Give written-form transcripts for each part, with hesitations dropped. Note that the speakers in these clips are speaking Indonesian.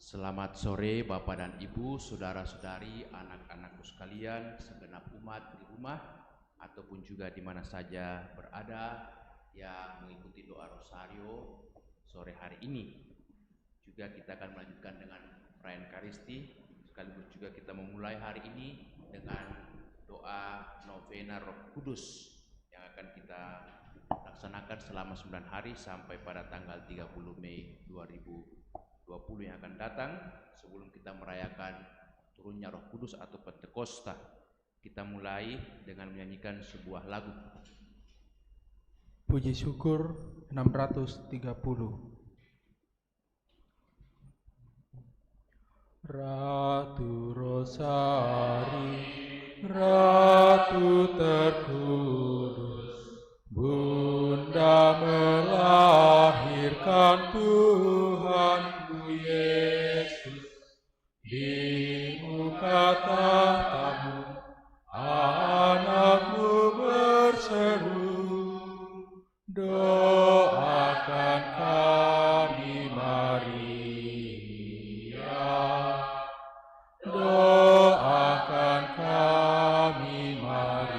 Selamat sore Bapak dan Ibu, saudara-saudari, anak-anakku sekalian, segenap umat di rumah ataupun juga di mana saja berada yang mengikuti doa Rosario sore hari ini. Juga kita akan melanjutkan dengan perayaan Ekaristi, sekaligus juga kita memulai hari ini dengan doa novena Roh Kudus yang akan kita laksanakan selama 9 hari sampai pada tanggal 30 Mei 2020 yang akan datang, sebelum kita merayakan turunnya Roh Kudus atau Pentakosta. Kita mulai dengan menyanyikan sebuah lagu. Puji syukur 630. Ratu Rosari, Ratu terkudus, Bunda melahirkan Tuhanku Yesus. Di muka tahtamu anakmu berseru, doakan kami Maria, doakan kami Maria.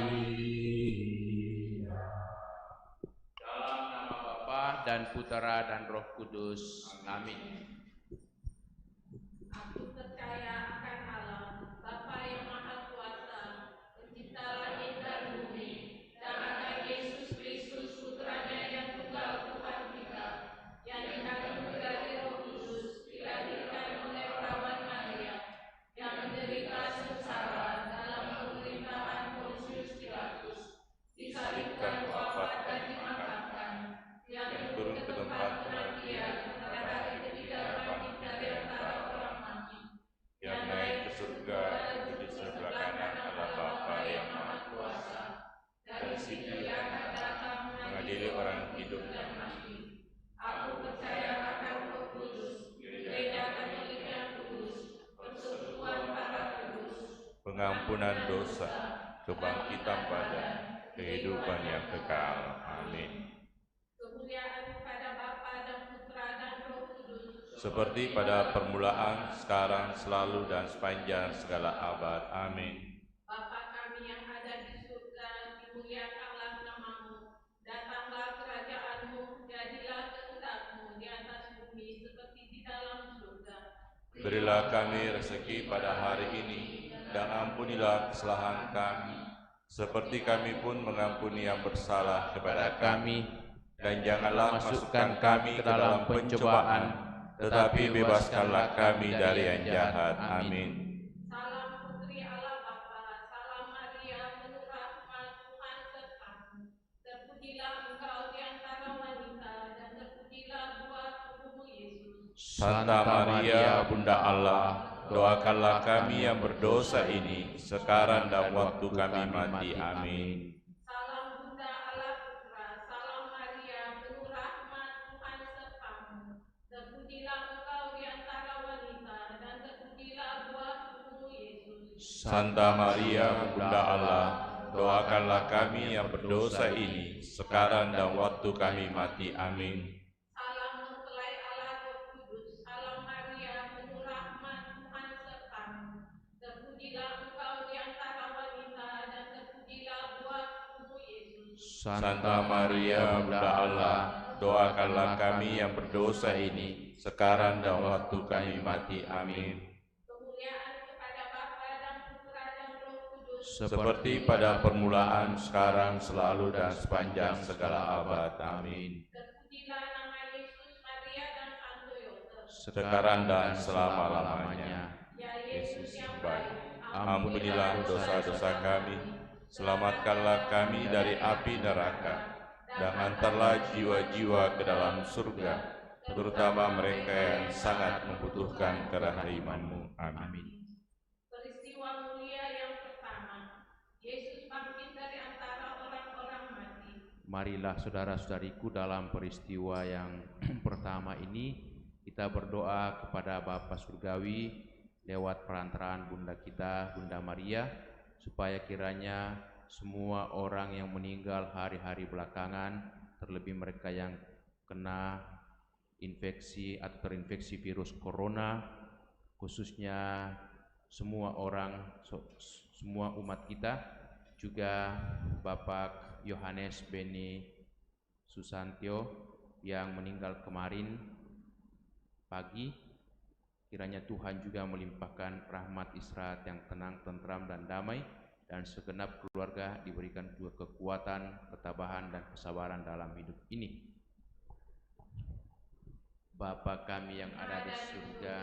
Dalam nama Bapa dan Putera dan Roh Kudus. Amin. Aku percaya akan Allah, Bapa yang Maha Kuasa, Pencipta langit dan bumi, dan akan Yesus Kristus, Putranya yang tunggal Tuhan kita, yang dikandung dari Roh Kudus, dilahirkan oleh perawan Maria, yang menderita sengsara dalam pemerintahan Pontius Pilatus, disalibkan, wafat dan dimakamkan, yang turun ke tempat kematian, pada hari ketiga bangkit dari antara orang mati, yang naik ke surga, duduk di sebelah kanan Allah Bapa yang Maha Kuasa. Dari situ Ia akan datang mengadili orang hidup dan mati. Aku percaya akan Roh Kudus, Gereja Katolik yang kudus, persekutuan para kudus, pengampunan dosa, kebangkitan badan, kehidupan yang kekal. Amin. kemuliaan kepada Bapa dan Putra dan Roh Kudus, Seperti pada permulaan, sekarang, selalu, dan sepanjang segala abad. Amin. Bapa kami yang ada di surga, dimuliakanlah namamu, datanglah kerajaanmu, jadilah kehendak-Mu di atas bumi seperti di dalam surga. Berilah kami rezeki pada hari ini, dan ampunilah kesalahan kami, seperti kami pun mengampuni yang bersalah kepada kami. Dan janganlah masukkan kami ke dalam pencobaan, tetapi bebaskanlah kami dari yang jahat. Amin. Salam Putri Allah Bapa, salam Maria, penuh rahmat, Tuhan sertamu. Terpujilah engkau di antara wanita, dan terpujilah buah tubuhmu Yesus. Santa Maria, Bunda Allah, doakanlah kami yang berdosa ini, sekarang dan waktu kami mati. Amin. Salam Bunda Allah Putra, salam Maria, penuh rahmat, Tuhan sertamu. Terpujilah engkau di antara wanita, dan terpujilah buah tubuhmu Yesus. Santa Maria, Bunda Allah, doakanlah kami yang berdosa ini, sekarang dan waktu kami mati. Amin. Salam mempelai Allah Roh Kudus, salam Maria, penuh rahmat, Tuhan sertamu. Terpujilah engkau di antara wanita, dan terpujilah buah tubuhmu Yesus. Santa Maria, Bunda Allah, doakanlah kami yang berdosa ini, sekarang dan waktu kami mati. Amin. Kemuliaan kepada Bapa dan Putra dan Roh Kudus, Seperti pada permulaan, sekarang, selalu, dan sepanjang segala abad. Amin. terpujilah nama Yesus, Maria dan Santo Yosef. Sekarang dan selama-lamanya. Ya Yesus yang baik, Ampunilah dosa-dosa kami, selamatkanlah kami dari api neraka, dan antarlah jiwa-jiwa ke dalam surga, terutama mereka yang sangat membutuhkan kerahiman-Mu. Amin. Peristiwa mulia yang pertama, Yesus bangkit dari antara orang-orang mati. Marilah saudara-saudariku, dalam peristiwa yang pertama ini kita berdoa kepada Bapa Surgawi lewat perantaraan Bunda kita, Bunda Maria, supaya kiranya semua orang yang meninggal hari-hari belakangan, terlebih mereka yang kena infeksi atau terinfeksi virus corona, khususnya semua umat kita, juga Bapak Yohanes Beni Susantyo yang meninggal kemarin pagi. Kiranya Tuhan juga melimpahkan rahmat istirahat yang tenang, tentram, dan damai, dan segenap keluarga diberikan juga kekuatan, ketabahan, dan kesabaran dalam hidup ini. Bapa kami yang ada di surga,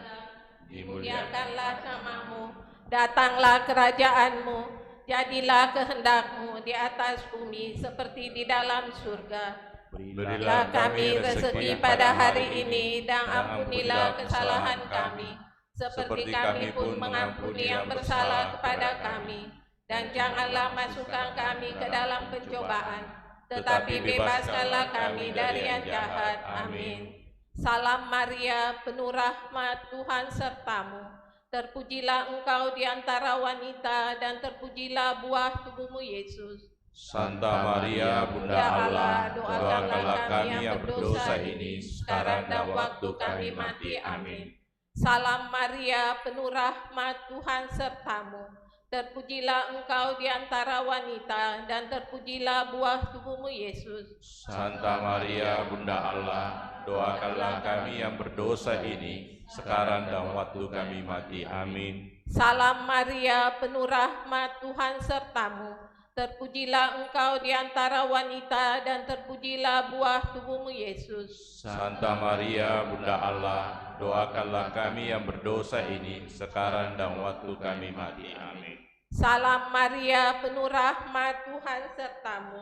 dimuliakanlah nama-Mu, datanglah kerajaan-Mu, jadilah kehendak-Mu di atas bumi seperti di dalam surga. Berilah kami rezeki pada hari ini, dan ampunilah kesalahan kami, seperti kami pun mengampuni yang bersalah kepada kami. Dan janganlah masukkan kami ke dalam pencobaan, tetapi bebaskanlah kami dari yang jahat. Amin. Salam Maria, penuh rahmat, Tuhan sertamu. Terpujilah engkau di antara wanita, dan terpujilah buah tubuhmu Yesus. Santa Maria, Bunda Allah, doakanlah kami yang berdosa ini sekarang dan waktu kami mati. Amin. Salam Maria, penuh rahmat, Tuhan sertamu. Terpujilah engkau di antara wanita, dan terpujilah buah tubuhmu Yesus. Santa Maria, Bunda Allah, doakanlah kami yang berdosa ini sekarang dan waktu kami mati. Amin. Salam Maria, penuh rahmat, Tuhan sertamu. Terpujilah engkau di antara wanita, dan terpujilah buah tubuhmu Yesus. Santa Maria, Bunda Allah, doakanlah kami yang berdosa ini sekarang dan waktu kami mati. Amin. Salam Maria, penuh rahmat, Tuhan sertamu.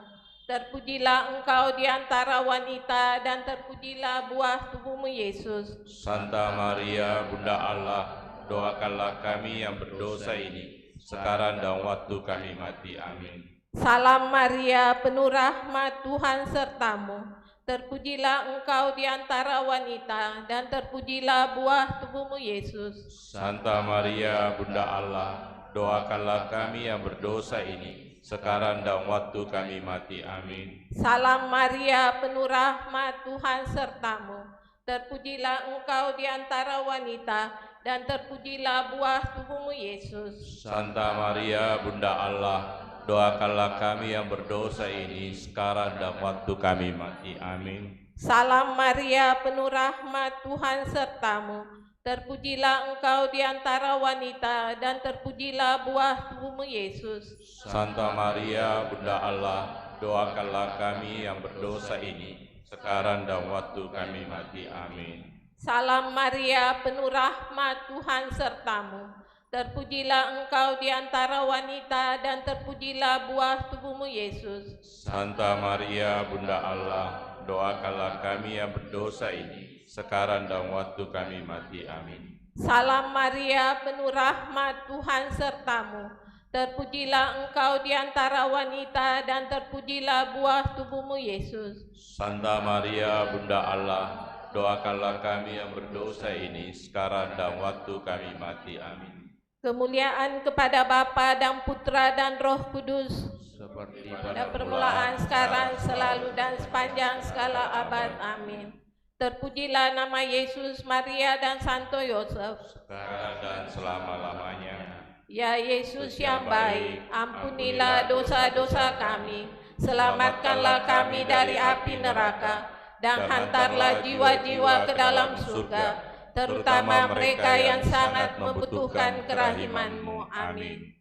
Terpujilah engkau di antara wanita, dan terpujilah buah tubuhmu Yesus. Santa Maria, Bunda Allah, doakanlah kami yang berdosa ini sekarang dan waktu kami mati. Amin. Salam Maria, penuh rahmat, Tuhan sertamu. Terpujilah engkau di antara wanita, dan terpujilah buah tubuhmu Yesus. Santa Maria, Bunda Allah, doakanlah kami yang berdosa ini sekarang dan waktu kami mati. Amin. Salam Maria, penuh rahmat, Tuhan sertamu. Terpujilah engkau di antara wanita, dan terpujilah buah tubuhmu Yesus. Santa Maria, Bunda Allah, doakanlah kami yang berdosa ini sekarang dan waktu kami mati. Amin. Salam Maria, penuh rahmat, Tuhan sertamu. Terpujilah engkau di antara wanita, dan terpujilah buah tubuhmu Yesus. Santa Maria, Bunda Allah, doakanlah kami yang berdosa ini sekarang dan waktu kami mati. Amin. Salam Maria, penuh rahmat, Tuhan sertamu. Terpujilah engkau di antara wanita, dan terpujilah buah tubuhmu Yesus. Santa Maria, Bunda Allah, doakanlah kami yang berdosa ini sekarang dan waktu kami mati. Amin. Salam Maria, penuh rahmat, Tuhan sertamu. Terpujilah engkau di antara wanita, dan terpujilah buah tubuhmu Yesus. Santa Maria, Bunda Allah, doakanlah kami yang berdosa ini sekarang dan waktu kami mati. Amin. Kemuliaan kepada Bapa dan Putra dan Roh Kudus, seperti pada permulaan, sekarang, selalu, dan sepanjang segala abad. Amin. Terpujilah nama Yesus, Maria, dan Santo Yosef, sekarang dan selama-lamanya. Ya Yesus yang baik, ampunilah dosa-dosa kami, selamatkanlah kami dari api neraka, dan hantarlah jiwa-jiwa ke dalam surga, terutama mereka yang sangat membutuhkan kerahiman-Mu. Amin.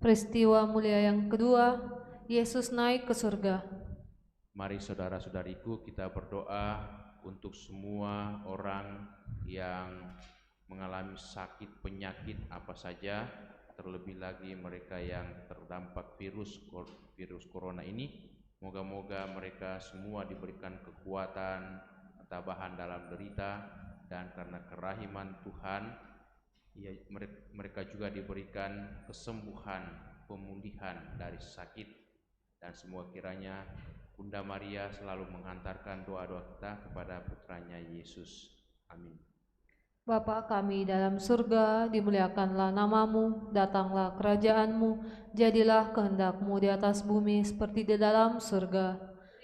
Peristiwa mulia yang kedua, Yesus naik ke surga. Mari saudara-saudariku, kita berdoa untuk semua orang yang mengalami sakit, penyakit apa saja, terlebih lagi mereka yang terdampak virus corona ini. Moga-moga mereka semua diberikan kekuatan, ketabahan dalam derita, dan karena kerahiman Tuhan, ya, mereka juga diberikan kesembuhan, pemulihan dari sakit, dan semua kiranya Bunda Maria selalu menghantarkan doa-doa kita kepada putranya Yesus. Amin. Bapa kami dalam surga, dimuliakanlah namamu, datanglah kerajaanmu, jadilah kehendak-Mu di atas bumi seperti di dalam surga.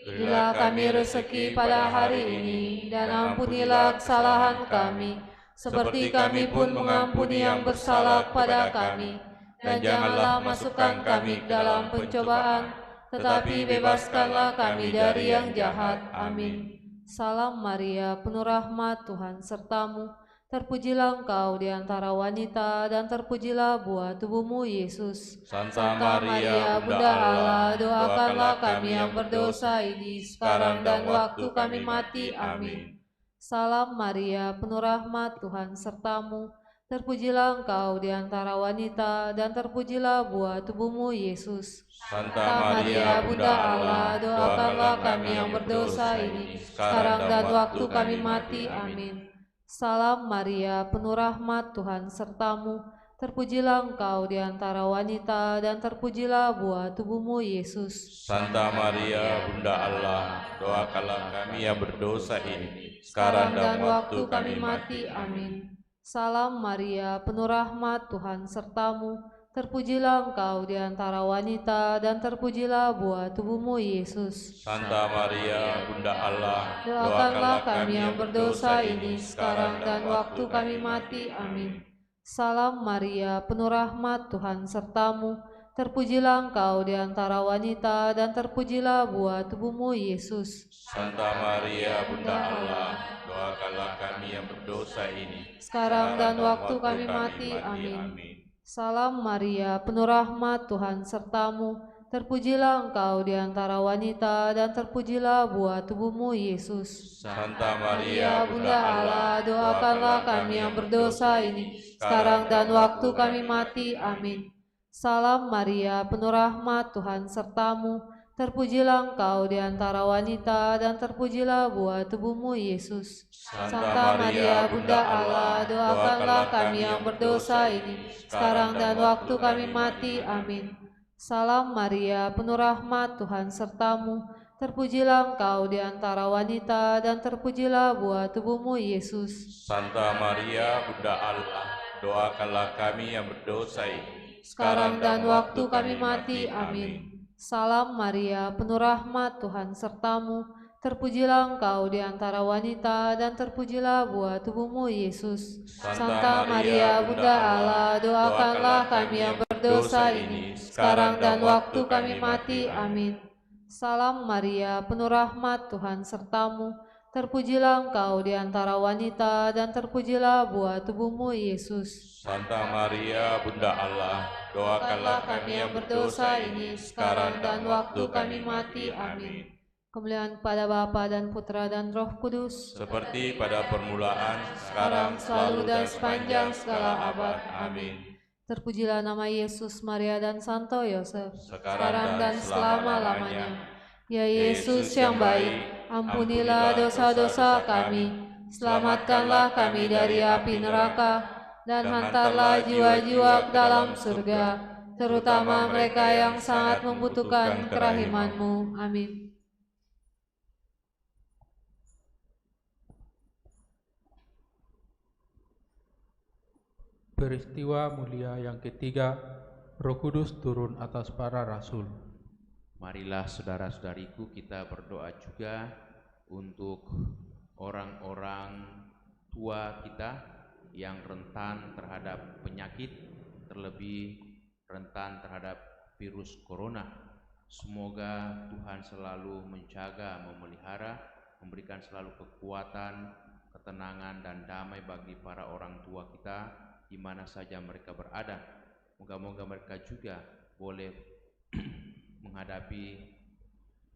Berilah kami rezeki pada hari ini, dan ampunilah kesalahan kami, seperti kami pun mengampuni yang bersalah kepada kami. Dan janganlah masukkan kami ke dalam pencobaan, tetapi bebaskanlah kami dari yang jahat. Amin. Salam Maria, penuh rahmat, Tuhan sertamu. Terpujilah engkau di antara wanita, dan terpujilah buah tubuhmu, Yesus. Santa Maria, Bunda Allah, doakanlah kami yang berdosa ini, sekarang dan waktu kami mati. Amin. Salam Maria, penuh rahmat, Tuhan sertamu. Terpujilah engkau di antara wanita, dan terpujilah buah tubuhmu, Yesus. Santa Maria, Bunda Allah, doakanlah kami yang berdosa ini, sekarang dan waktu kami mati. Amin. Salam Maria, penuh rahmat, Tuhan sertamu. Terpujilah engkau di antara wanita, dan terpujilah buah tubuhmu, Yesus. Santa Maria, Bunda Allah, doakanlah kami yang berdosa ini, sekarang dan waktu kami mati. Amin. Salam Maria, penuh rahmat, Tuhan sertamu. Terpujilah engkau di antara wanita, dan terpujilah buah tubuhmu, Yesus. Santa Maria, Bunda Allah, Doakanlah kami yang berdosa ini, sekarang dan waktu kami mati. Amin. Salam Maria, penuh rahmat, Tuhan sertamu. Terpujilah engkau di antara wanita, dan terpujilah buah tubuhmu, Yesus. Santa Maria, Bunda Allah, doakanlah kami yang berdosa ini, sekarang dan waktu kami mati. Amin. Salam Maria, penuh rahmat, Tuhan sertamu. Terpujilah engkau di antara wanita, dan terpujilah buah tubuhmu, Yesus. Santa Maria, Bunda Allah, doakanlah kami yang berdosa ini, sekarang dan waktu kami mati. Amin. Salam Maria, penuh rahmat, Tuhan sertamu. Terpujilah engkau di antara wanita, dan terpujilah buah tubuhmu, Yesus. Santa Maria, Bunda Allah, doakanlah kami yang berdosa ini, sekarang dan waktu kami mati. Amin. Salam Maria, penuh rahmat, Tuhan sertamu. Terpujilah engkau di antara wanita, dan terpujilah buah tubuhmu, Yesus. Santa Maria, Bunda Allah, doakanlah kami yang berdosa ini, sekarang dan waktu kami mati. Amin. Salam Maria, penuh rahmat, Tuhan sertamu. Terpujilah engkau di antara wanita, dan terpujilah buah tubuhmu, Yesus. Santa Maria, Bunda Allah, doakanlah kami yang berdosa ini, sekarang dan waktu kami mati. Amin. Salam Maria, penuh rahmat, Tuhan sertamu. Terpujilah engkau di antara wanita, dan terpujilah buah tubuhmu, Yesus. Santa Maria, Bunda Allah, doakanlah kami yang berdosa ini, sekarang dan waktu kami mati. Amin. Kemuliaan kepada Bapa dan Putra dan Roh Kudus, seperti pada permulaan, sekarang, selalu, dan sepanjang segala abad. Amin. Terpujilah nama Yesus, Maria, dan Santo Yosef, Sekarang dan selama-lamanya. Ya Yesus yang baik, ampunilah dosa-dosa kami, selamatkanlah kami dari api neraka, dan hantarlah jiwa-jiwa ke dalam surga, terutama mereka yang sangat membutuhkan kerahiman-Mu. Amin. Peristiwa mulia yang ketiga, Roh Kudus turun atas para rasul. Marilah saudara-saudariku, kita berdoa juga untuk orang-orang tua kita yang rentan terhadap penyakit, terlebih rentan terhadap virus corona. Semoga Tuhan selalu menjaga, memelihara, memberikan selalu kekuatan, ketenangan, dan damai bagi para orang tua kita di mana saja mereka berada. Moga-moga mereka juga boleh menghadapi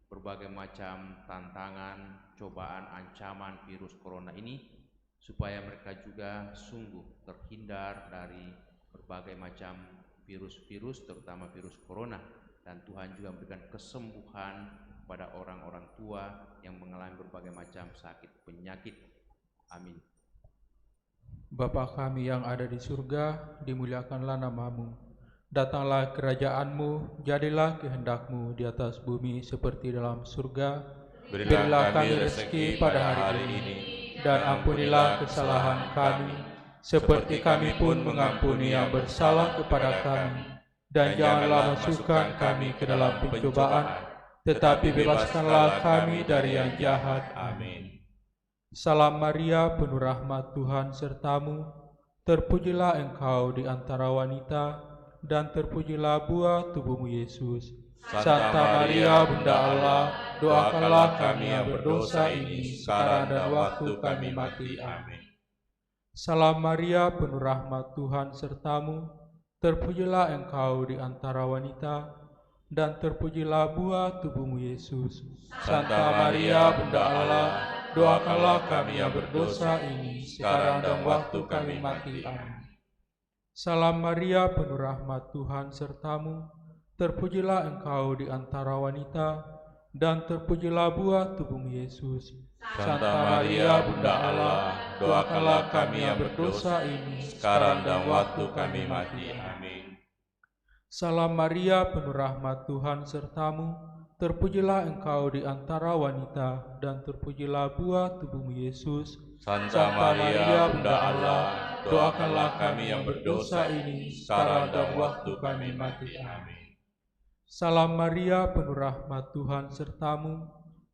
berbagai macam tantangan, cobaan, ancaman virus corona ini, supaya mereka juga sungguh terhindar dari berbagai macam virus-virus, terutama virus corona. Dan Tuhan juga memberikan kesembuhan kepada orang-orang tua yang mengalami berbagai macam sakit penyakit. Amin. Bapa kami yang ada di surga, dimuliakanlah nama-Mu. Datanglah kerajaan-Mu, jadilah kehendak-Mu di atas bumi seperti dalam surga. Berilah kami rezeki pada hari ini, dan ampunilah kesalahan kami, seperti kami pun mengampuni yang bersalah kepada kami. Dan janganlah masukkan kami ke dalam pencobaan, tetapi bebaskanlah kami dari yang jahat. Amin. Salam Maria, penuh rahmat Tuhan sertamu, terpujilah engkau di antara wanita, dan terpujilah buah tubuhmu Yesus. Santa Maria, Bunda Allah, doakanlah kami yang berdosa ini, sekarang dan waktu kami mati. Amin. Salam Maria, penuh rahmat Tuhan sertamu, terpujilah engkau di antara wanita, dan terpujilah buah tubuhmu Yesus. Santa Maria, Bunda Allah, doakanlah kami yang berdosa ini, sekarang dan waktu kami mati. Amin. Salam Maria, penuh rahmat Tuhan sertamu, terpujilah engkau di antara wanita, dan terpujilah buah tubuhmu Yesus. Santa Maria, Bunda Allah, doakanlah kami yang berdosa ini, sekarang dan waktu kami mati. Amin. Salam Maria, penuh rahmat Tuhan sertamu, terpujilah engkau di antara wanita, dan terpujilah buah tubuhmu Yesus. Santa Maria, Bunda Allah, doakanlah kami yang berdosa ini, sekarang dan waktu kami mati. Amin. Salam Maria, penuh rahmat Tuhan sertamu,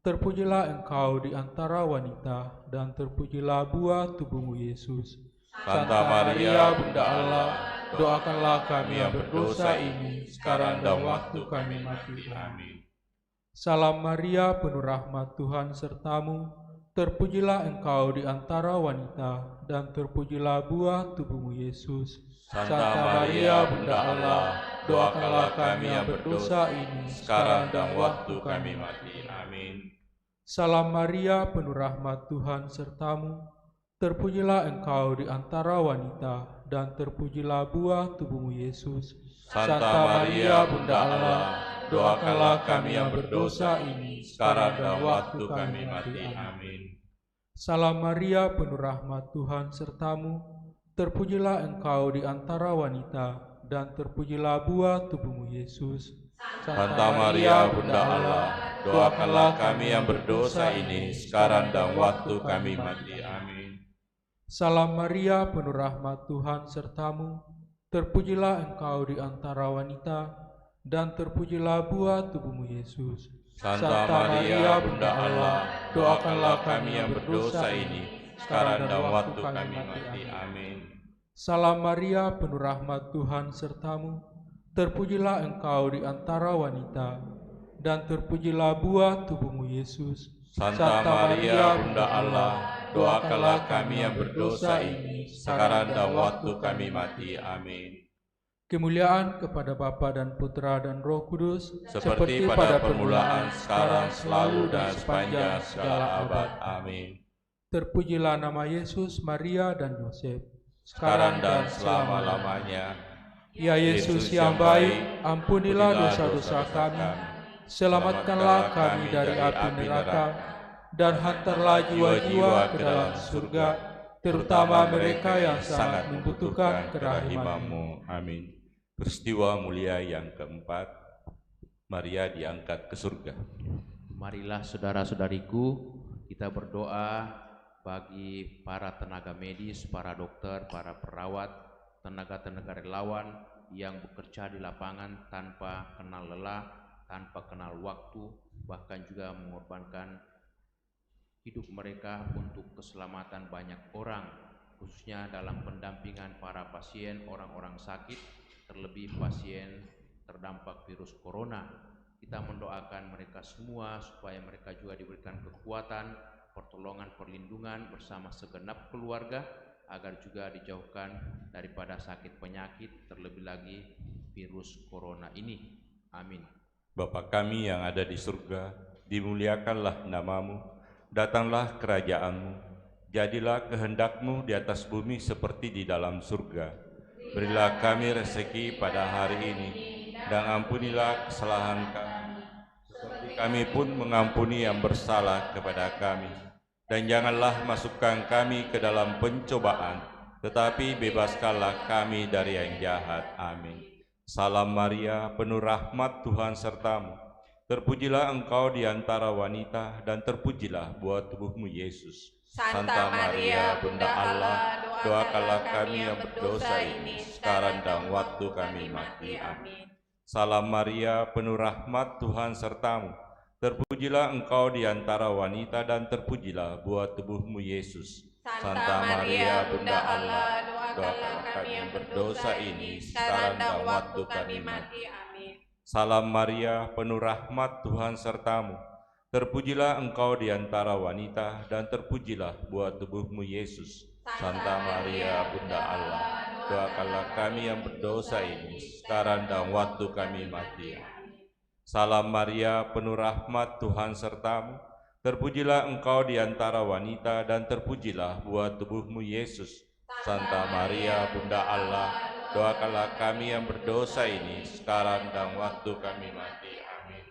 terpujilah engkau di antara wanita, dan terpujilah buah tubuhmu Yesus. Santa Maria, Bunda Allah, doakanlah kami yang berdosa ini, sekarang dan waktu kami mati. Amin. Salam Maria, penuh rahmat Tuhan sertamu, terpujilah engkau di antara wanita, dan terpujilah buah tubuhmu Yesus. Santa Maria, Bunda Allah, doakanlah kami yang berdosa ini, sekarang dan waktu kami mati. Amin. Salam Maria, penuh rahmat Tuhan sertamu, terpujilah engkau di antara wanita, dan terpujilah buah tubuhmu Yesus. Santa Maria, Bunda Allah, doakanlah kami yang berdosa ini, sekarang dan waktu kami mati. Amin. Salam Maria, penuh rahmat Tuhan sertamu, terpujilah engkau di antara wanita, dan terpujilah buah tubuhmu Yesus. Santa Maria, Bunda Allah, doakanlah kami yang berdosa ini, sekarang dan waktu kami mati. Amin. Salam Maria, penuh rahmat Tuhan sertamu, terpujilah engkau di antara wanita, dan terpujilah buah tubuhmu Yesus. Santa Maria, Bunda Allah, doakanlah kami yang berdosa ini, sekarang dan waktu kami mati. Amin. Salam Maria, penuh rahmat Tuhan sertamu, terpujilah engkau di antara wanita, dan terpujilah buah tubuhmu Yesus. Santa Maria, Bunda Allah, doakanlah kami yang berdosa ini, sekarang dan waktu kami mati. Amin. Kemuliaan kepada Bapa dan Putra dan Roh Kudus, Seperti pada permulaan, sekarang, selalu, dan sepanjang segala abad. Amin. Terpujilah nama Yesus, Maria, dan Yosef, Sekarang dan selama-lamanya. Ya Yesus yang baik, ampunilah dosa-dosa kami, selamatkanlah kami dari api neraka, dan hantarlah jiwa-jiwa ke dalam surga, terutama mereka yang sangat membutuhkan kerahiman-Mu. Amin. Peristiwa mulia yang keempat, Maria diangkat ke surga. Marilah saudara-saudariku, kita berdoa bagi para tenaga medis, para dokter, para perawat, tenaga-tenaga relawan yang bekerja di lapangan tanpa kenal lelah, tanpa kenal waktu, bahkan juga mengorbankan hidup mereka untuk keselamatan banyak orang, khususnya dalam pendampingan para pasien, orang-orang sakit, terlebih pasien terdampak virus corona. Kita mendoakan mereka semua supaya mereka juga diberikan kekuatan, pertolongan, perlindungan bersama segenap keluarga, agar juga dijauhkan daripada sakit penyakit, terlebih lagi virus corona ini. Amin. Bapa kami yang ada di surga, dimuliakanlah nama-Mu, datanglah kerajaan-Mu, jadilah kehendak-Mu di atas bumi seperti di dalam surga. Berilah kami rezeki pada hari ini, dan ampunilah kesalahan kami, seperti kami pun mengampuni yang bersalah kepada kami. Dan janganlah masukkan kami ke dalam pencobaan, tetapi bebaskanlah kami dari yang jahat. Amin. Salam Maria, penuh rahmat Tuhan sertamu, terpujilah engkau di antara wanita, dan terpujilah buah tubuhmu Yesus. Santa Maria, Bunda Allah, doakanlah kami yang berdosa ini, sekarang dan waktu kami mati. Amin. Salam Maria, penuh rahmat Tuhan sertamu, Terpujilah engkau di antara wanita dan terpujilah buah tubuhmu Yesus. Santa Maria, Bunda Allah, doakanlah kami yang berdosa ini sekarang dan waktu kami mati. Amin. Salam Maria, penuh rahmat, Tuhan sertamu. Terpujilah engkau di antara wanita dan terpujilah buah tubuhmu Yesus. Santa Maria, Bunda Allah, doakanlah kami yang berdosa ini sekarang dan waktu kami mati. Salam Maria, penuh rahmat, Tuhan sertamu. Terpujilah engkau di antara wanita dan terpujilah buah tubuhmu Yesus. Santa Maria, Bunda Allah, doakanlah kami yang berdosa ini sekarang dan waktu kami mati. Amin.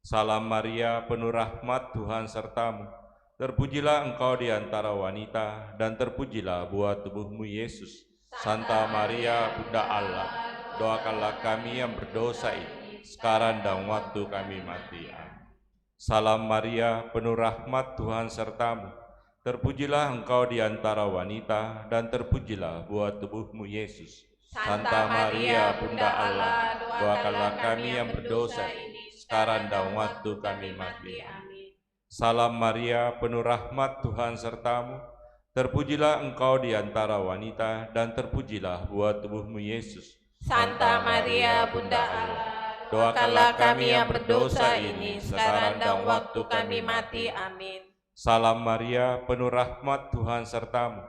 Salam Maria, penuh rahmat, Tuhan sertamu. Terpujilah engkau di antara wanita dan terpujilah buah tubuhmu Yesus. Santa Maria, Bunda Allah, doakanlah kami yang berdosa ini sekarang dan waktu kami mati. Amin. Salam Maria, penuh rahmat, Tuhan sertamu. Terpujilah engkau di antara wanita dan terpujilah buah tubuhmu Yesus. Santa Maria, Bunda Allah, doakanlah kami yang berdosa ini sekarang dan waktu kami mati. Amin. Salam Maria, penuh rahmat, Tuhan sertamu. Terpujilah engkau di antara wanita dan terpujilah buah tubuhmu Yesus. Santa Maria, Bunda Allah, doakanlah kami yang berdosa ini sekarang dan waktu kami mati. Amin. Salam Maria, penuh rahmat, Tuhan sertamu.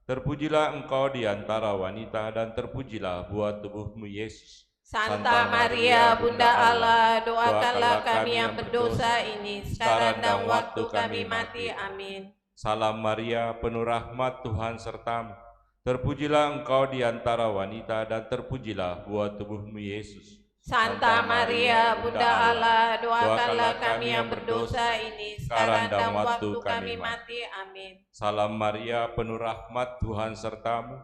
Terpujilah engkau di antara wanita dan terpujilah buah tubuhmu Yesus. Santa Maria, Bunda Allah, doakanlah kami yang berdosa ini sekarang dan waktu kami mati. Amin. Salam Maria, penuh rahmat, Tuhan sertamu. Terpujilah engkau di antara wanita dan terpujilah buah tubuhmu Yesus. Santa Maria, Bunda Allah, doakanlah kami yang berdosa ini sekarang dan waktu kami mati. Amin. Salam Maria, penuh rahmat, Tuhan sertamu.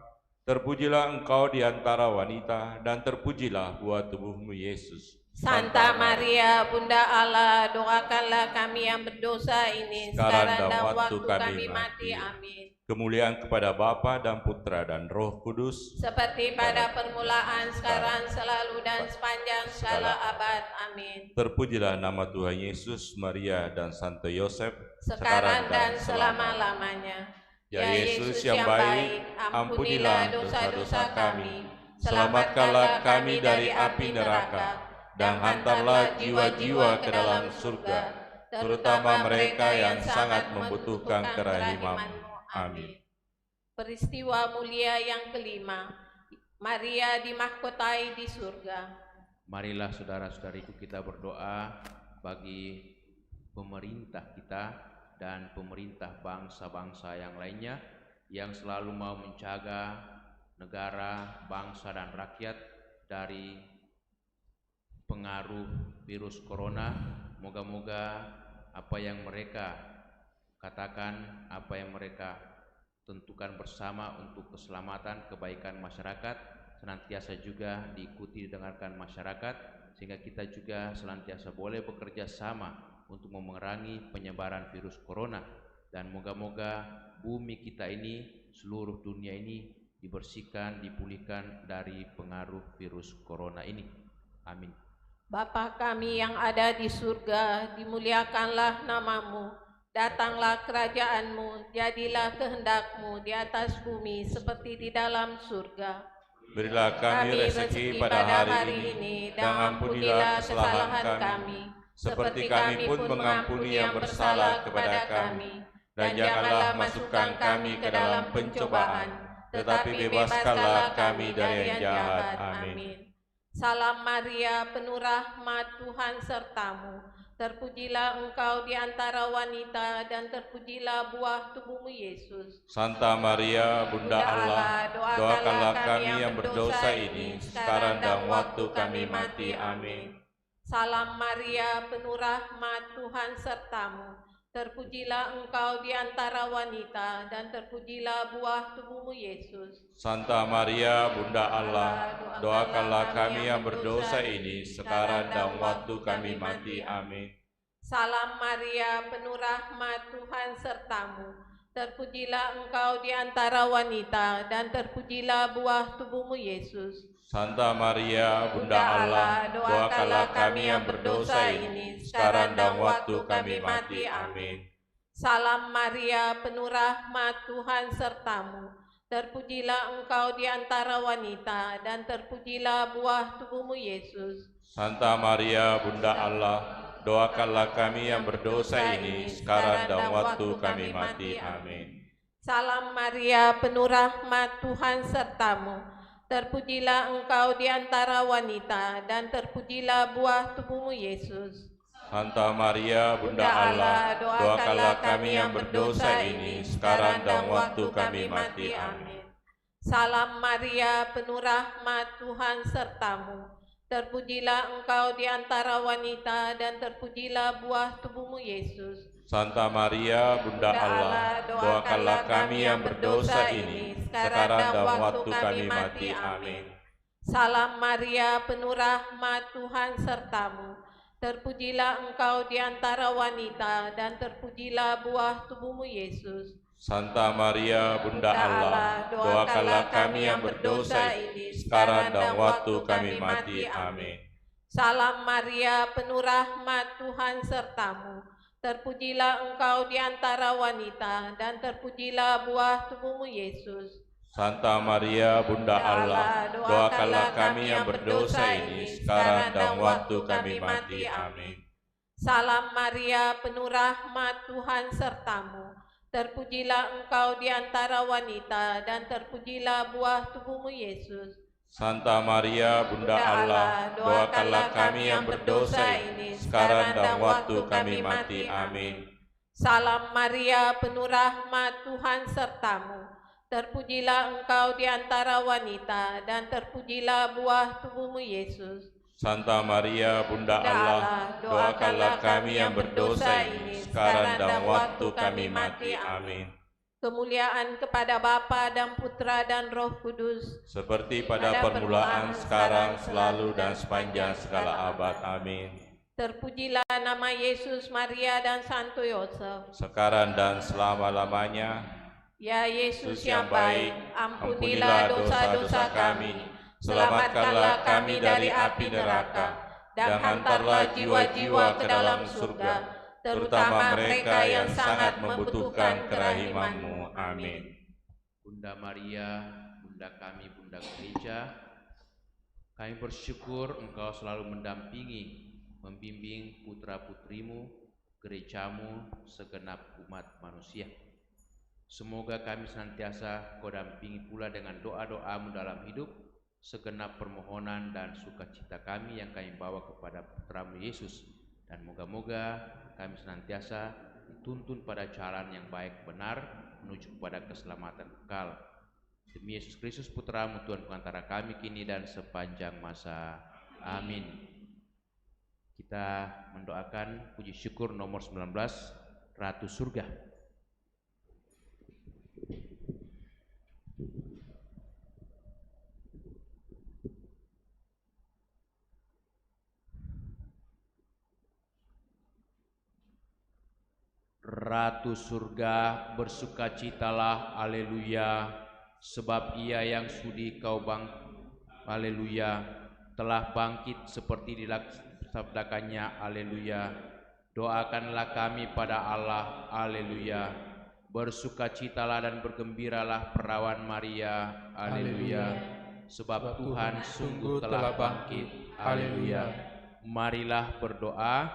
Terpujilah engkau di antara wanita dan terpujilah buah tubuhmu Yesus. Santa Maria, Bunda Allah, doakanlah kami yang berdosa ini sekarang dan waktu kami mati. Amin. Kemuliaan kepada Bapa dan Putra dan Roh Kudus, seperti pada permulaan, sekarang, selalu, dan sepanjang segala abad. Amin. Terpujilah nama Tuhan Yesus, Maria, dan Santo Yosef, sekarang dan selama-lamanya. Ya Yesus yang baik, ampunilah dosa-dosa kami, selamatkanlah kami dari api neraka, dan hantarlah jiwa-jiwa ke dalam surga, terutama mereka yang sangat membutuhkan kerahiman-Mu. Amin. Peristiwa mulia yang kelima, Maria dimahkotai di surga. Marilah saudara-saudariku kita berdoa bagi pemerintah kita dan pemerintah bangsa-bangsa yang lainnya yang selalu mau menjaga negara, bangsa, dan rakyat dari pengaruh virus corona. Moga-moga apa yang mereka katakan, apa yang mereka tentukan bersama untuk keselamatan, kebaikan masyarakat senantiasa juga diikuti didengarkan masyarakat, sehingga kita juga senantiasa boleh bekerja sama untuk memerangi penyebaran virus corona. Dan moga-moga bumi kita ini, seluruh dunia ini dibersihkan, dipulihkan dari pengaruh virus corona ini. Amin. Bapa kami yang ada di surga, dimuliakanlah nama-Mu. Datanglah kerajaan-Mu, jadilah kehendak-Mu di atas bumi seperti di dalam surga. Berilah kami rezeki pada hari ini, dan ampunilah kesalahan kami, seperti kami pun mengampuni yang bersalah kepada kami. Dan janganlah masukkan kami ke dalam pencobaan, tetapi bebaskanlah kami dari yang jahat. Amin. Salam Maria, penuh rahmat, Tuhan sertamu. Terpujilah engkau di antara wanita, dan terpujilah buah tubuhmu Yesus. Santa Maria, Bunda Allah, doakanlah kami yang berdosa ini sekarang dan waktu kami mati. Amin. Salam Maria, penuh rahmat, Tuhan sertamu. Terpujilah engkau di antara wanita, dan terpujilah buah tubuhmu Yesus. Santa Maria, Bunda Allah, doakanlah kami yang berdosa ini sekarang dan waktu kami mati. Amin. Salam Maria, penuh rahmat, Tuhan sertamu. Terpujilah engkau di antara wanita, dan terpujilah buah tubuhmu, Yesus. Santa Maria, Bunda Allah, doakanlah kami yang berdosa ini, sekarang dan waktu kami mati. Amin. Salam Maria, penuh rahmat, Tuhan sertamu. Terpujilah engkau di antara wanita, dan terpujilah buah tubuhmu, Yesus. Santa Maria, Bunda Allah, doakanlah kami yang berdosa ini, sekarang dan waktu kami mati. Amin. Salam Maria, penuh rahmat, Tuhan sertamu. Terpujilah engkau di antara wanita, dan terpujilah buah tubuhmu, Yesus. Santa Maria, Bunda Allah, doakanlah kami yang berdosa ini, sekarang dan waktu kami mati. Amin. Salam Maria, penuh rahmat, Tuhan sertamu. Terpujilah engkau di antara wanita, dan terpujilah buah tubuhmu, Yesus. Santa Maria, Bunda Allah, doakanlah kami yang berdosa ini, sekarang dan waktu kami mati. Amin. Salam Maria, penuh rahmat, Tuhan sertamu. Terpujilah engkau di antara wanita, dan terpujilah buah tubuhmu, Yesus. Santa Maria, Bunda Allah, doakanlah kami yang berdosa ini, sekarang dan waktu kami mati. Amin. Salam Maria, penuh rahmat, Tuhan sertamu. Terpujilah engkau di antara wanita, dan terpujilah buah tubuhmu, Yesus. Santa Maria, Bunda Allah, doakanlah kami yang berdosa ini, sekarang dan waktu kami mati. Amin. Salam Maria, penuh rahmat, Tuhan sertamu. Terpujilah engkau di antara wanita, dan terpujilah buah tubuhmu, Yesus. Santa Maria, Bunda Allah, doakanlah kami yang berdosa ini, sekarang dan waktu kami mati. Amin. Salam Maria, penuh rahmat, Tuhan sertamu. Terpujilah engkau di antara wanita, dan terpujilah buah tubuhmu, Yesus. Santa Maria, Bunda Allah, doakanlah kami yang berdosa ini, sekarang dan waktu kami mati. Amin. Kemuliaan kepada Bapa dan Putra dan Roh Kudus, seperti pada permulaan, sekarang, selalu, dan sepanjang segala abad. Amin. Terpujilah nama Yesus, Maria, dan Santo Yosef, sekarang dan selama-lamanya. Ya Yesus yang baik, ampunilah dosa-dosa kami, selamatkanlah kami dari api neraka, dan hantarlah jiwa-jiwa ke dalam surga, terutama mereka yang sangat membutuhkan kerahiman-Mu. Amin. Bunda Maria, Bunda kami, Bunda Gereja, kami bersyukur Engkau selalu mendampingi, membimbing putra-putrimu, gerejamu, segenap umat manusia. Semoga kami senantiasa Kau dampingi pula dengan doa-doa-Mu dalam hidup, segenap permohonan dan sukacita kami yang kami bawa kepada Putra-Mu Yesus, dan moga-moga kami senantiasa dituntun pada jalan yang baik benar menuju kepada keselamatan kekal. Demi Yesus Kristus Putra-Mu, Tuhan pengantara kami kini dan sepanjang masa. Amin. Kita mendoakan puji syukur nomor 19, Ratu Surga. Ratu surga, bersukacitalah, haleluya, sebab Ia yang sudi Kau haleluya, telah bangkit seperti disabdakannya, haleluya. Doakanlah kami pada Allah, haleluya. Bersukacitalah dan bergembiralah perawan Maria, haleluya, sebab Tuhan sungguh telah bangkit, haleluya. Marilah berdoa.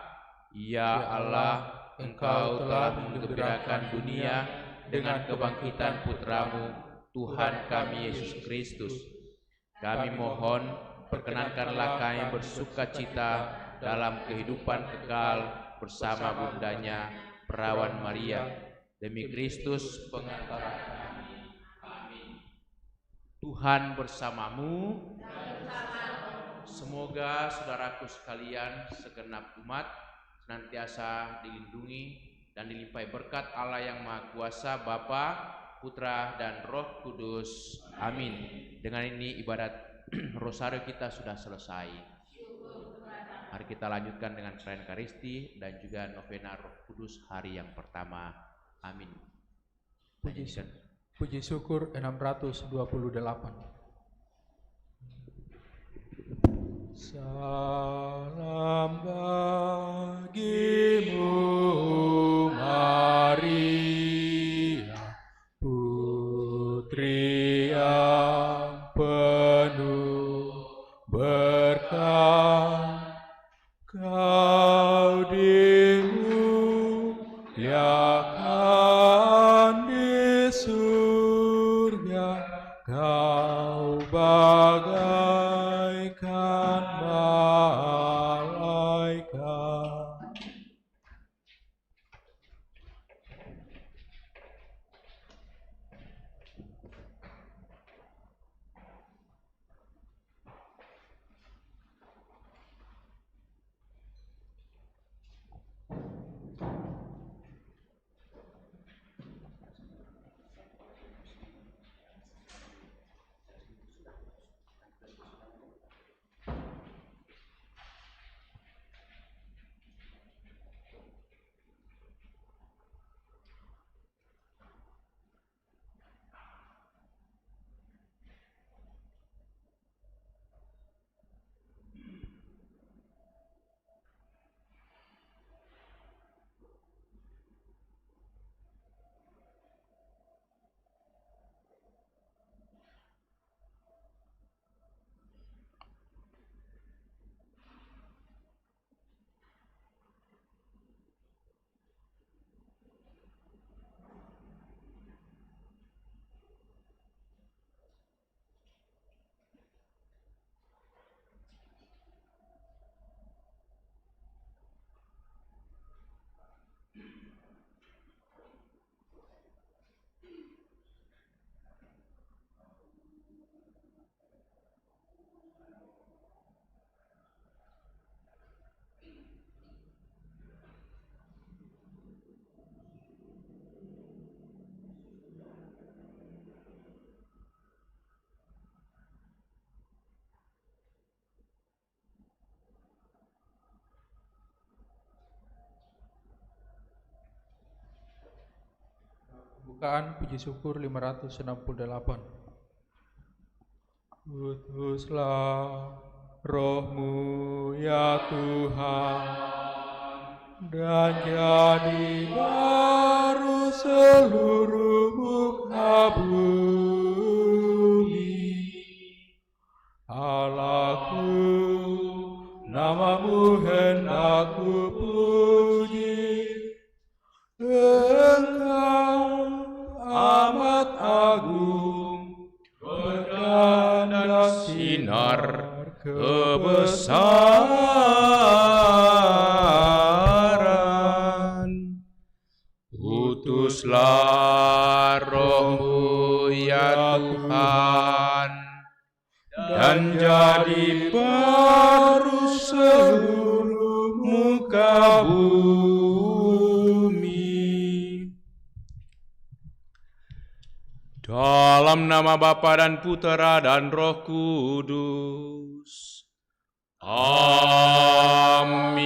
Ya Allah, Engkau telah menggembirakan dunia dengan kebangkitan Putra-Mu, Tuhan kami Yesus Kristus. Kami mohon, perkenankanlah kami bersukacita dalam kehidupan kekal bersama bundanya, perawan Maria, demi Kristus pengantara kami. Amin. Tuhan bersamamu. Semoga saudaraku sekalian, segenap umat senantiasa dilindungi dan dilimpahi berkat Allah yang Maha Kuasa, Bapa, Putra, dan Roh Kudus. Amin. Dengan ini ibadat Rosario kita sudah selesai. Mari kita lanjutkan dengan perayaan Ekaristi dan juga novena Roh Kudus hari yang pertama. Amin. Puji syukur 628. Salam bagimu Maria, putri yang penuh berkah, kau dimuliakan di surga, kau bagaikan malaikat. Pembukaan puji syukur 568. Utuslah roh-Mu ya Tuhan, dan jadi baru seluruh muka bumi. Allahku, nama-Mu hendak ku puji, Engkau amat agung, berkat dan sinar kebesaran. Utuslah roh-Mu ya Tuhan, dan jadi baru seluruh muka bumi. Dalam nama Bapa dan Putera dan Roh Kudus. Amin.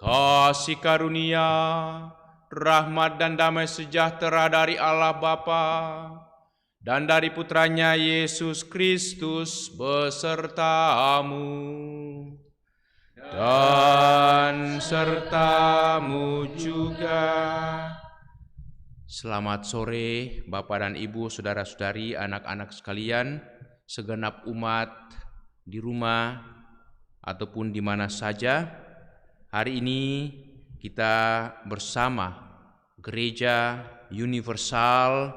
Kasih karunia, rahmat dan damai sejahtera dari Allah Bapa dan dari Putranya Yesus Kristus besertamu dan sertamu juga. Selamat sore Bapak dan Ibu, saudara-saudari, anak-anak sekalian, segenap umat di rumah ataupun di mana saja. Hari ini kita bersama Gereja Universal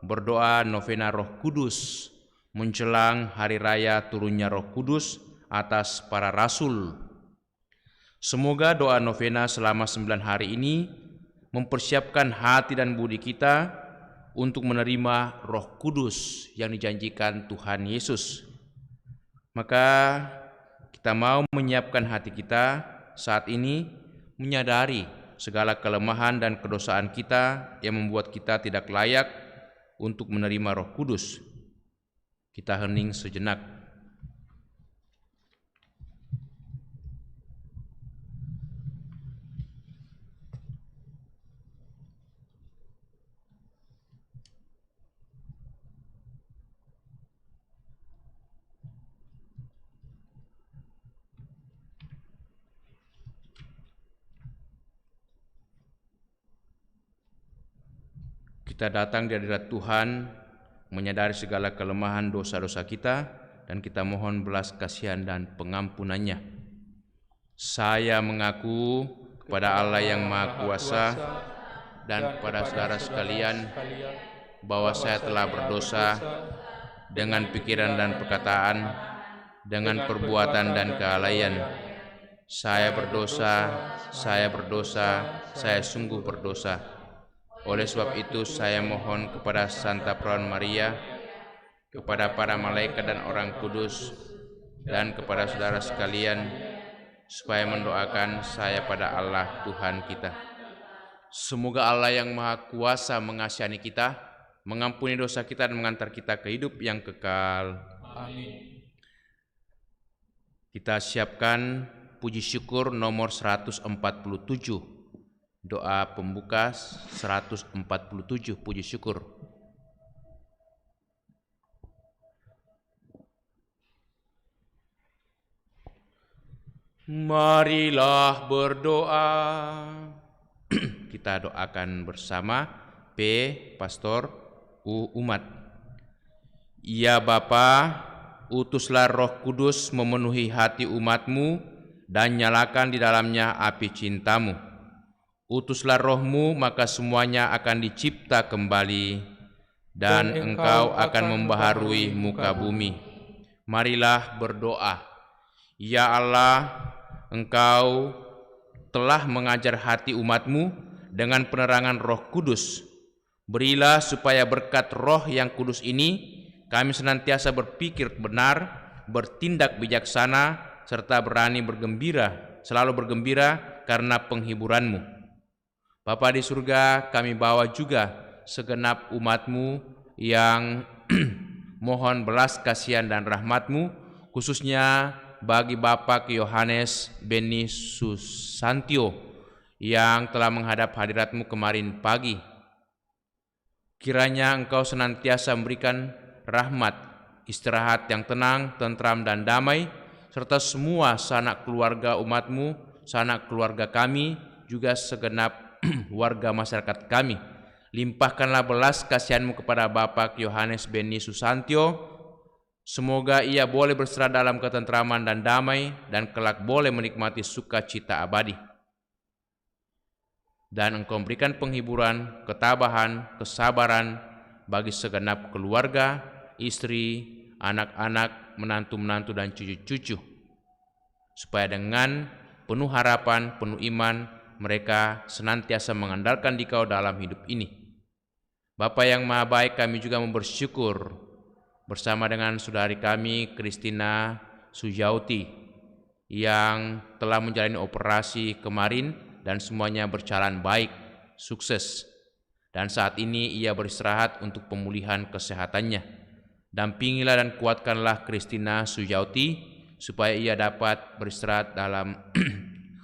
berdoa novena Roh Kudus menjelang hari raya turunnya Roh Kudus atas para rasul. Semoga doa novena selama 9 hari ini mempersiapkan hati dan budi kita untuk menerima Roh Kudus yang dijanjikan Tuhan Yesus. Maka kita mau menyiapkan hati kita saat ini, menyadari segala kelemahan dan kedosaan kita yang membuat kita tidak layak untuk menerima Roh Kudus. Kita hening sejenak. Kita datang di hadirat Tuhan, menyadari segala kelemahan dosa-dosa kita, dan kita mohon belas kasihan dan pengampunannya. Saya mengaku kepada Allah yang Maha Kuasa dan kepada saudara sekalian bahwa saya telah berdosa dengan pikiran dan perkataan, dengan perbuatan dan kelalaian. Saya berdosa, saya sungguh berdosa. Oleh sebab itu saya mohon kepada Santa Perawan Maria, kepada para malaikat dan orang kudus, dan kepada saudara sekalian, supaya mendoakan saya pada Allah Tuhan kita. Semoga Allah yang Maha Kuasa mengasihani kita, mengampuni dosa kita dan mengantar kita ke hidup yang kekal. Amin. Kita siapkan puji syukur nomor 147. Doa pembuka 147, puji syukur. Marilah berdoa. Kita doakan bersama. P. Pastor. U. Umat. Ya Bapa, utuslah Roh Kudus memenuhi hati umat-Mu dan nyalakan di dalamnya api cinta-Mu. Utuslah Roh-Mu, maka semuanya akan dicipta kembali, dan Engkau akan membaharui muka bumi. Marilah berdoa. Ya Allah, Engkau telah mengajar hati umat-Mu dengan penerangan Roh Kudus. Berilah supaya berkat Roh yang kudus ini, kami senantiasa berpikir benar, bertindak bijaksana, serta berani bergembira, selalu bergembira karena penghiburan-Mu. Bapa di surga, kami bawa juga segenap umat-Mu yang mohon belas kasihan dan rahmat-Mu, khususnya bagi Bapak Yohanes Beni Susantio yang telah menghadap hadirat-Mu kemarin pagi. Kiranya Engkau senantiasa memberikan rahmat, istirahat yang tenang, tentram dan damai, serta semua sanak keluarga umat-Mu, sanak keluarga kami, juga segenap warga masyarakat kami. Limpahkanlah belas kasihan-Mu kepada Bapak Yohanes Beni Susantio. Semoga ia boleh berserah dalam ketentraman dan damai, dan kelak boleh menikmati sukacita abadi. Dan Engkau berikan penghiburan, ketabahan, kesabaran bagi segenap keluarga, istri, anak-anak, menantu-menantu dan cucu-cucu, supaya dengan penuh harapan, penuh iman, mereka senantiasa mengandalkan Dikau dalam hidup ini. Bapa yang Maha Baik, kami juga bersyukur bersama dengan saudari kami Christina Sujauti yang telah menjalani operasi kemarin dan semuanya berjalan baik, sukses. Dan saat ini ia beristirahat untuk pemulihan kesehatannya. Dampingilah dan kuatkanlah Christina Sujauti supaya ia dapat beristirahat dalam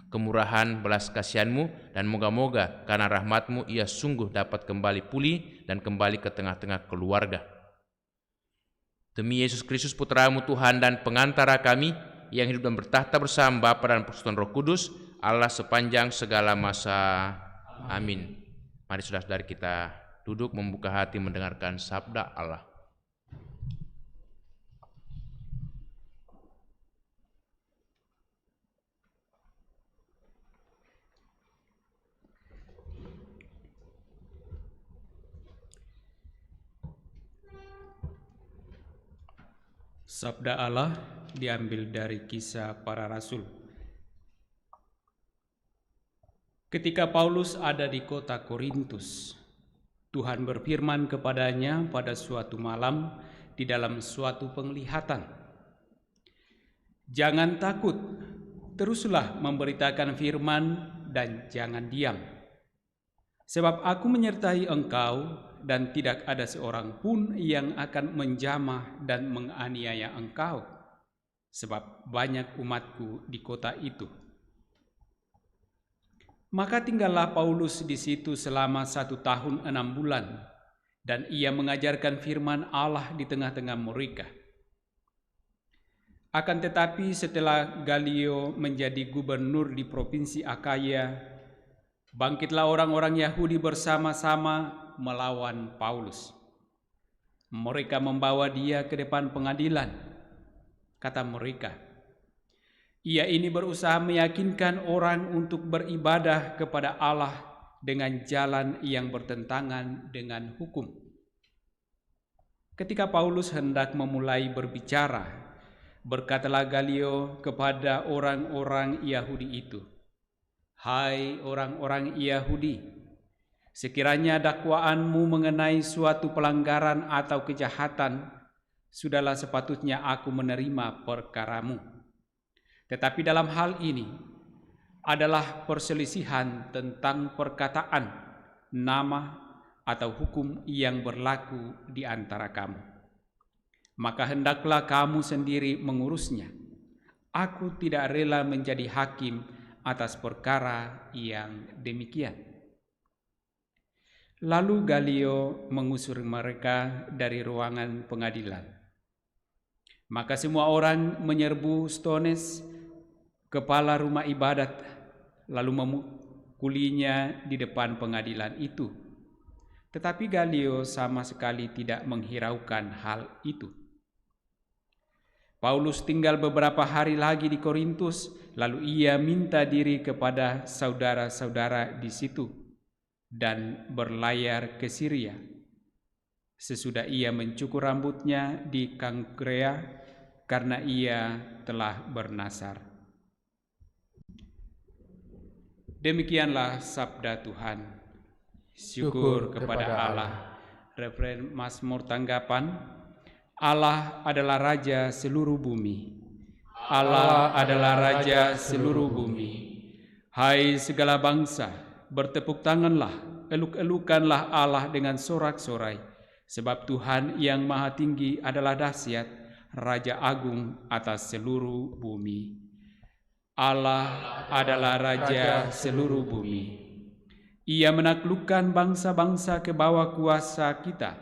kemurahan belas kasihan-Mu, dan moga-moga karena rahmat-Mu ia sungguh dapat kembali pulih dan kembali ke tengah-tengah keluarga. Demi Yesus Kristus Putra-Mu Tuhan dan pengantara kami, yang hidup dan bertahta bersama Bapa dan Persekutuan Roh Kudus, Allah sepanjang segala masa. Amin. Mari saudara-saudari kita duduk membuka hati mendengarkan sabda Allah. Sabda Allah diambil dari Kisah Para Rasul. Ketika Paulus ada di kota Korintus, Tuhan berfirman kepadanya pada suatu malam di dalam suatu penglihatan, "Jangan takut, teruslah memberitakan firman dan jangan diam. Sebab aku menyertai engkau dan tidak ada seorang pun yang akan menjamah dan menganiaya engkau, sebab banyak umatku di kota itu." Maka tinggallah Paulus di situ selama 1 tahun 6 bulan, dan ia mengajarkan firman Allah di tengah-tengah mereka. Akan tetapi setelah Galio menjadi gubernur di provinsi Akaya, bangkitlah orang-orang Yahudi bersama-sama melawan Paulus. Mereka membawa dia ke depan pengadilan. Kata mereka, ia ini berusaha meyakinkan orang untuk beribadah kepada Allah dengan jalan yang bertentangan dengan hukum. Ketika Paulus hendak memulai berbicara, berkatalah Galio kepada orang-orang Yahudi itu, "Hai orang-orang Yahudi, sekiranya dakwaanmu mengenai suatu pelanggaran atau kejahatan, sudahlah sepatutnya aku menerima perkaramu. Tetapi dalam hal ini adalah perselisihan tentang perkataan, nama, atau hukum yang berlaku di antara kamu. Maka hendaklah kamu sendiri mengurusnya. Aku tidak rela menjadi hakim atas perkara yang demikian." Lalu Galio mengusir mereka dari ruangan pengadilan. Maka semua orang menyerbu Stones, kepala rumah ibadat, lalu memukulinya di depan pengadilan itu. Tetapi Galio sama sekali tidak menghiraukan hal itu. Paulus tinggal beberapa hari lagi di Korintus, lalu ia minta diri kepada saudara-saudara di situ dan berlayar ke Syria. Sesudah ia mencukur rambutnya di Kangkrea karena ia telah bernasar. Demikianlah sabda Tuhan. Syukur kepada Allah. Referen Mazmur tanggapan, Allah adalah Raja seluruh bumi. Allah adalah Raja seluruh bumi. Hai segala bangsa, bertepuk tanganlah, eluk-elukanlah Allah dengan sorak-sorai, sebab Tuhan yang maha tinggi adalah dahsyat, Raja agung atas seluruh bumi. Allah adalah Raja seluruh bumi. Ia menaklukkan bangsa-bangsa ke bawah kuasa kita.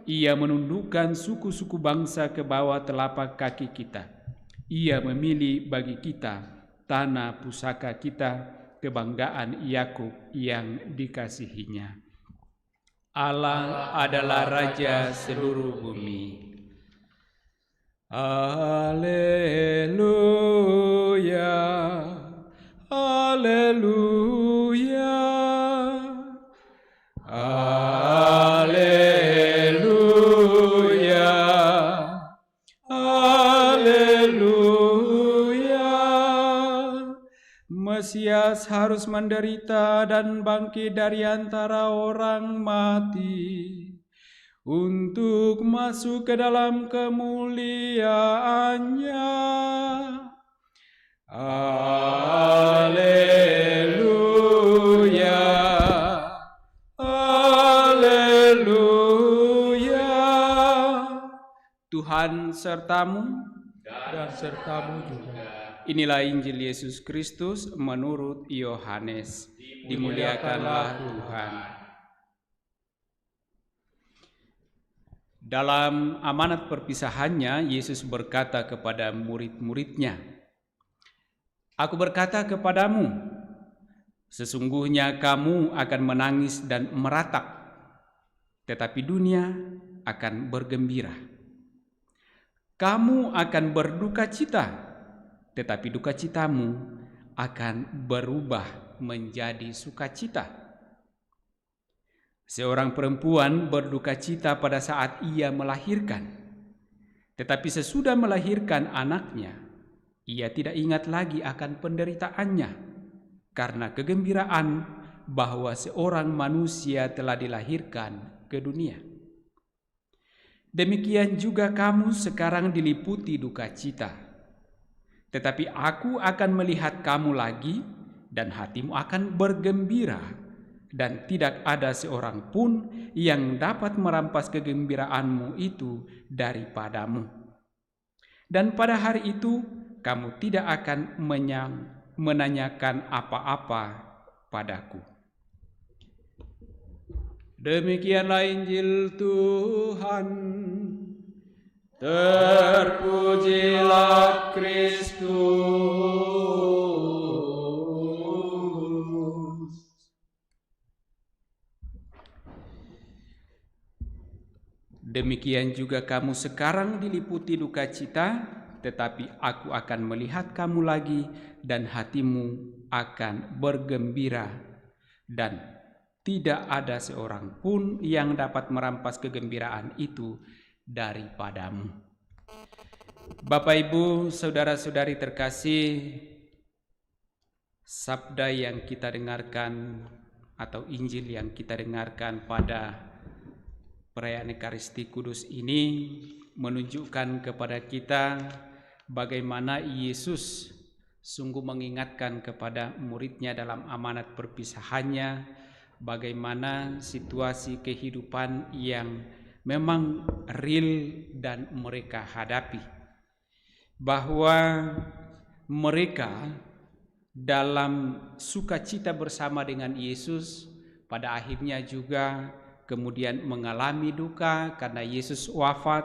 Ia menundukkan suku-suku bangsa ke bawah telapak kaki kita. Ia memilih bagi kita tanah pusaka kita, kebanggaan Yakub yang dikasihinya. Allah adalah Raja seluruh bumi. Haleluya, haleluya, haleluya, haleluya. Mesias harus menderita dan bangkit dari antara orang mati untuk masuk ke dalam kemuliaannya. Haleluya, haleluya. Tuhan sertamu dan sertamu juga. Inilah Injil Yesus Kristus menurut Yohanes. Dimuliakanlah Tuhan. Dalam amanat perpisahannya, Yesus berkata kepada murid-muridnya, "Aku berkata kepadamu, sesungguhnya kamu akan menangis dan meratap, tetapi dunia akan bergembira. Kamu akan berduka cita, tetapi duka citamu akan berubah menjadi sukacita." Seorang perempuan berduka cita pada saat ia melahirkan, tetapi sesudah melahirkan anaknya, ia tidak ingat lagi akan penderitaannya karena kegembiraan bahwa seorang manusia telah dilahirkan ke dunia. Demikian juga kamu sekarang diliputi duka cita, tetapi aku akan melihat kamu lagi dan hatimu akan bergembira, dan tidak ada seorang pun yang dapat merampas kegembiraanmu itu daripadamu. Dan pada hari itu kamu tidak akan menanyakan apa-apa padaku. Demikianlah Injil Tuhan. Terpujilah Kristus. Demikian juga kamu sekarang diliputi duka cita, tetapi aku akan melihat kamu lagi dan hatimu akan bergembira, dan tidak ada seorang pun yang dapat merampas kegembiraan itu daripadamu. Bapak, Ibu, saudara-saudari terkasih, sabda yang kita dengarkan atau Injil yang kita dengarkan pada perayaan Ekaristi Kudus ini menunjukkan kepada kita bagaimana Yesus sungguh mengingatkan kepada muridnya dalam amanat perpisahannya, bagaimana situasi kehidupan yang memang real dan mereka hadapi, bahwa mereka dalam sukacita bersama dengan Yesus pada akhirnya juga kemudian mengalami duka karena Yesus wafat,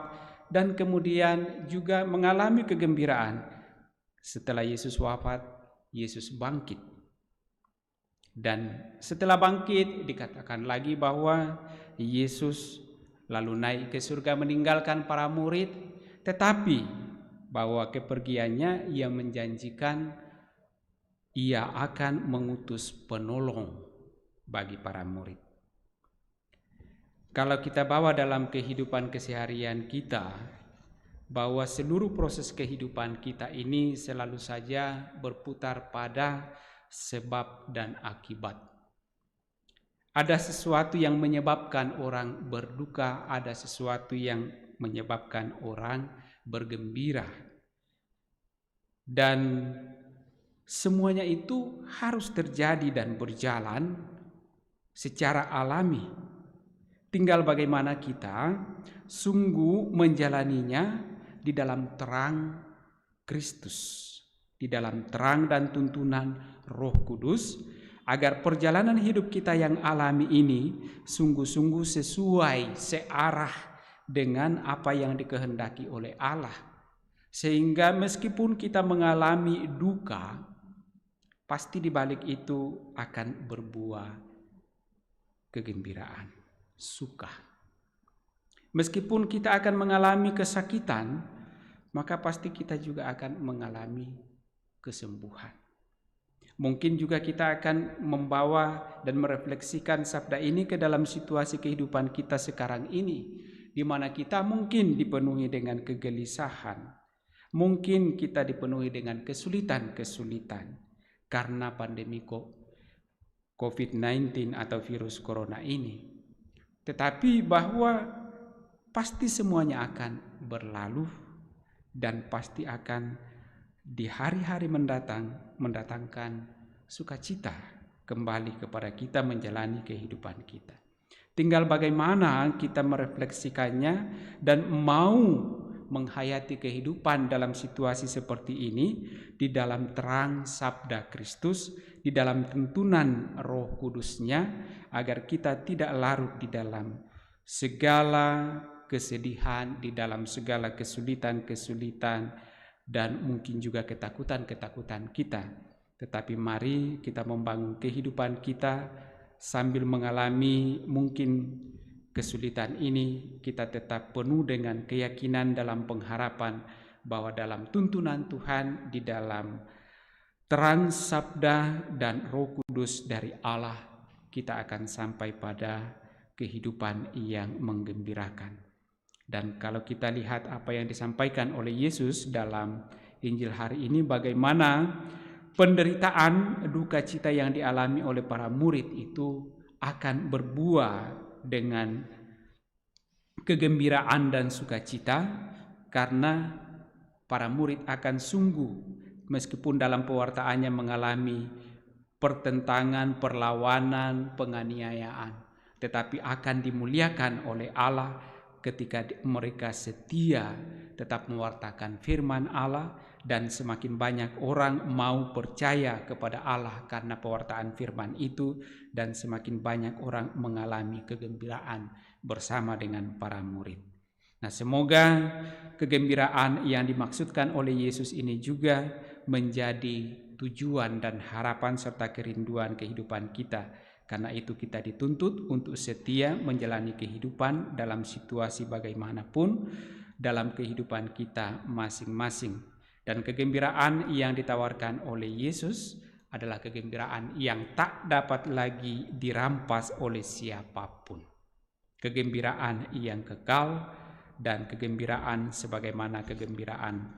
dan kemudian juga mengalami kegembiraan. Setelah Yesus wafat, Yesus bangkit. Dan setelah bangkit dikatakan lagi bahwa Yesus lalu naik ke surga meninggalkan para murid, tetapi bahwa kepergiannya ia menjanjikan ia akan mengutus penolong bagi para murid. Kalau kita bawa dalam kehidupan keseharian kita, bahwa seluruh proses kehidupan kita ini selalu saja berputar pada sebab dan akibat. Ada sesuatu yang menyebabkan orang berduka, ada sesuatu yang menyebabkan orang bergembira. Dan semuanya itu harus terjadi dan berjalan secara alami. Tinggal bagaimana kita sungguh menjalaninya di dalam terang Kristus, di dalam terang dan tuntunan Roh Kudus, agar perjalanan hidup kita yang alami ini sungguh-sungguh sesuai, searah dengan apa yang dikehendaki oleh Allah. Sehingga meskipun kita mengalami duka, pasti di balik itu akan berbuah kegembiraan, suka. Meskipun kita akan mengalami kesakitan, maka pasti kita juga akan mengalami kesembuhan. Mungkin juga kita akan membawa dan merefleksikan sabda ini ke dalam situasi kehidupan kita sekarang ini, di mana kita mungkin dipenuhi dengan kegelisahan, mungkin kita dipenuhi dengan kesulitan-kesulitan karena pandemi COVID-19 atau virus corona ini. Tetapi bahwa pasti semuanya akan berlalu dan pasti akan di hari-hari mendatangkan sukacita kembali kepada kita menjalani kehidupan kita. Tinggal bagaimana kita merefleksikannya dan mau menghayati kehidupan dalam situasi seperti ini di dalam terang sabda Kristus, di dalam tuntunan Roh Kudus-Nya, agar kita tidak larut di dalam segala kesedihan, di dalam segala kesulitan-kesulitan, dan mungkin juga ketakutan-ketakutan kita. Tetapi mari kita membangun kehidupan kita sambil mengalami mungkin kesulitan ini, kita tetap penuh dengan keyakinan dalam pengharapan bahwa dalam tuntunan Tuhan, di dalam terang sabda dan Roh Kudus dari Allah, kita akan sampai pada kehidupan yang menggembirakan. Dan kalau kita lihat apa yang disampaikan oleh Yesus dalam Injil hari ini, bagaimana penderitaan, duka cita yang dialami oleh para murid itu akan berbuah dengan kegembiraan dan sukacita, karena para murid akan sungguh, meskipun dalam pewartaannya mengalami pertentangan, perlawanan, penganiayaan, tetapi akan dimuliakan oleh Allah ketika mereka setia tetap mewartakan firman Allah, dan semakin banyak orang mau percaya kepada Allah karena pewartaan firman itu, dan semakin banyak orang mengalami kegembiraan bersama dengan para murid. Nah, semoga kegembiraan yang dimaksudkan oleh Yesus ini juga menjadi tujuan dan harapan serta kerinduan kehidupan kita Karena itu kita dituntut untuk setia menjalani kehidupan dalam situasi bagaimanapun dalam kehidupan kita masing-masing. Dan kegembiraan yang ditawarkan oleh Yesus adalah kegembiraan yang tak dapat lagi dirampas oleh siapapun. Kegembiraan yang kekal dan kegembiraan sebagaimana kegembiraan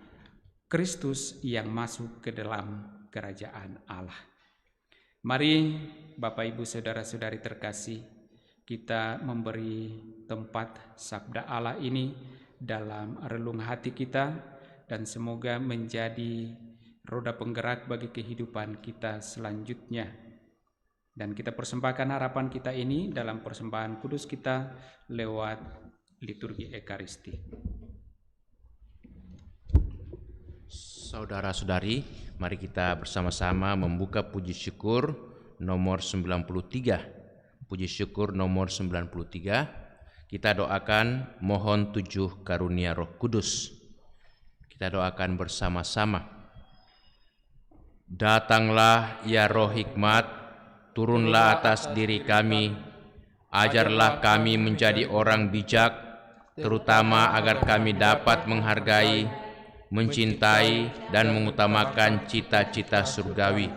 Kristus yang masuk ke dalam kerajaan Allah. Mari Bapak Ibu Saudara-saudari terkasih, kita memberi tempat sabda Allah ini dalam relung hati kita dan semoga menjadi roda penggerak bagi kehidupan kita selanjutnya. Dan kita persembahkan harapan kita ini dalam persembahan kudus kita lewat liturgi Ekaristi. Saudara-saudari, mari kita bersama-sama membuka puji syukur nomor 93. Puji syukur nomor 93. Kita doakan mohon 7 karunia Roh Kudus. Kita doakan bersama-sama. Datanglah ya Roh Hikmat, turunlah atas diri kami, ajarlah kami menjadi orang bijak, terutama agar kami dapat menghargai, mencintai, dan mengutamakan cita-cita surgawi.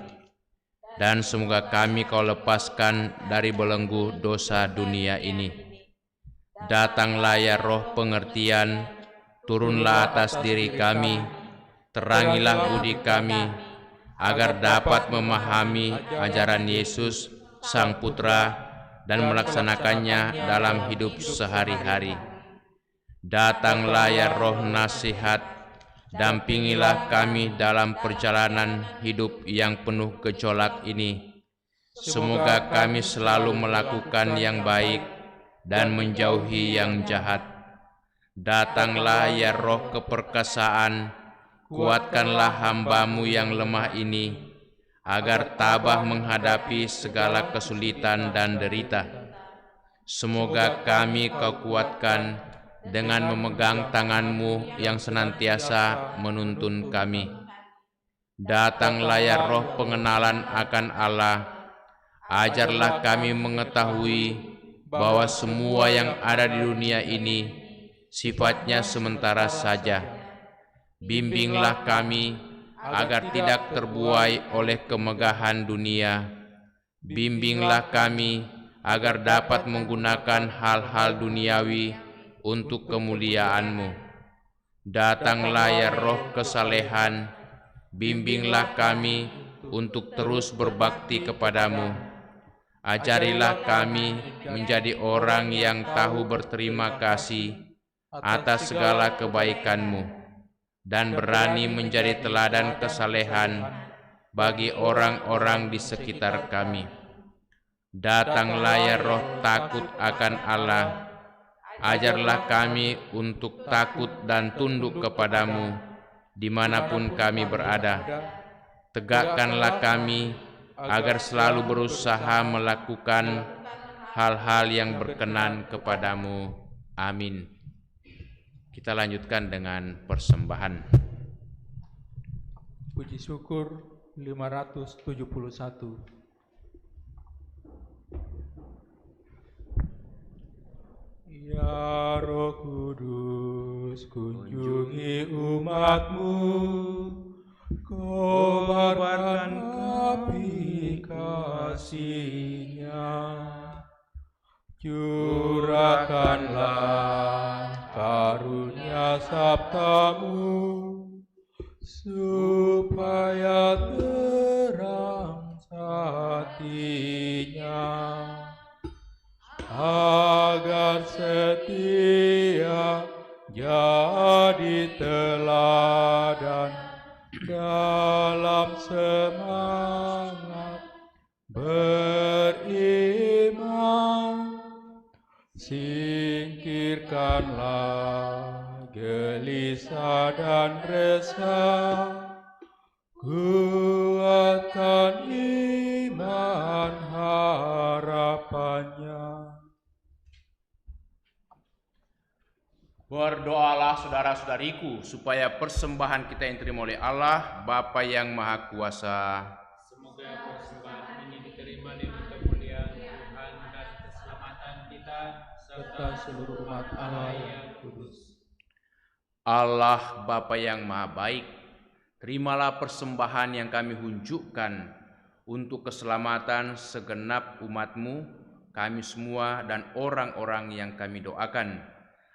Dan semoga kami Kau lepaskan dari belenggu dosa dunia ini. Datanglah ya Roh pengertian, turunlah atas diri kami, terangilah budi kami, agar dapat memahami ajaran Yesus, Sang Putra, dan melaksanakannya dalam hidup sehari-hari. Datanglah ya Roh nasihat, dampingilah kami dalam perjalanan hidup yang penuh gejolak ini. Semoga kami selalu melakukan yang baik dan menjauhi yang jahat. Datanglah ya Roh keperkasaan, kuatkanlah hamba-Mu yang lemah ini, agar tabah menghadapi segala kesulitan dan derita. Semoga kami Kau kuatkan dengan memegang tangan-Mu yang senantiasa menuntun kami. Datanglah ya Roh pengenalan akan Allah, ajarlah kami mengetahui bahwa semua yang ada di dunia ini sifatnya sementara saja. Bimbinglah kami agar tidak terbuai oleh kemegahan dunia. Bimbinglah kami agar dapat menggunakan hal-hal duniawi untuk kemuliaan-Mu. Datanglah ya Roh kesalehan, bimbinglah kami untuk terus berbakti kepada-Mu. Ajarilah kami menjadi orang yang tahu berterima kasih atas segala kebaikan-Mu, dan berani menjadi teladan kesalehan bagi orang-orang di sekitar kami. Datanglah ya Roh takut akan Allah, ajarlah kami untuk takut dan tunduk kepada-Mu dimanapun kami berada. Tegakkanlah kami agar selalu berusaha melakukan hal-hal yang berkenan kepada-Mu. Amin. Kita lanjutkan dengan persembahan. Puji syukur 571. Ya Roh Kudus, kunjungi umat-Mu, kobarkan api kasih-Nya. Curahkanlah karunia sabda-Mu, supaya terang hatinya, agar setia jadi teladan dalam semangat beriman. Singkirkanlah gelisah dan resah, kuatkan iman harapannya. Berdoalah saudara-saudariku, supaya persembahan kita yang diterima oleh Allah, Bapa yang Maha Kuasa, Semoga persembahan ini diterima dengan kemuliaan serta seluruh umat Allah yang kudus. Allah Bapa yang Maha Baik, terimalah persembahan yang kami hunjukkan untuk keselamatan segenap umat-Mu, kami semua dan orang-orang yang kami doakan.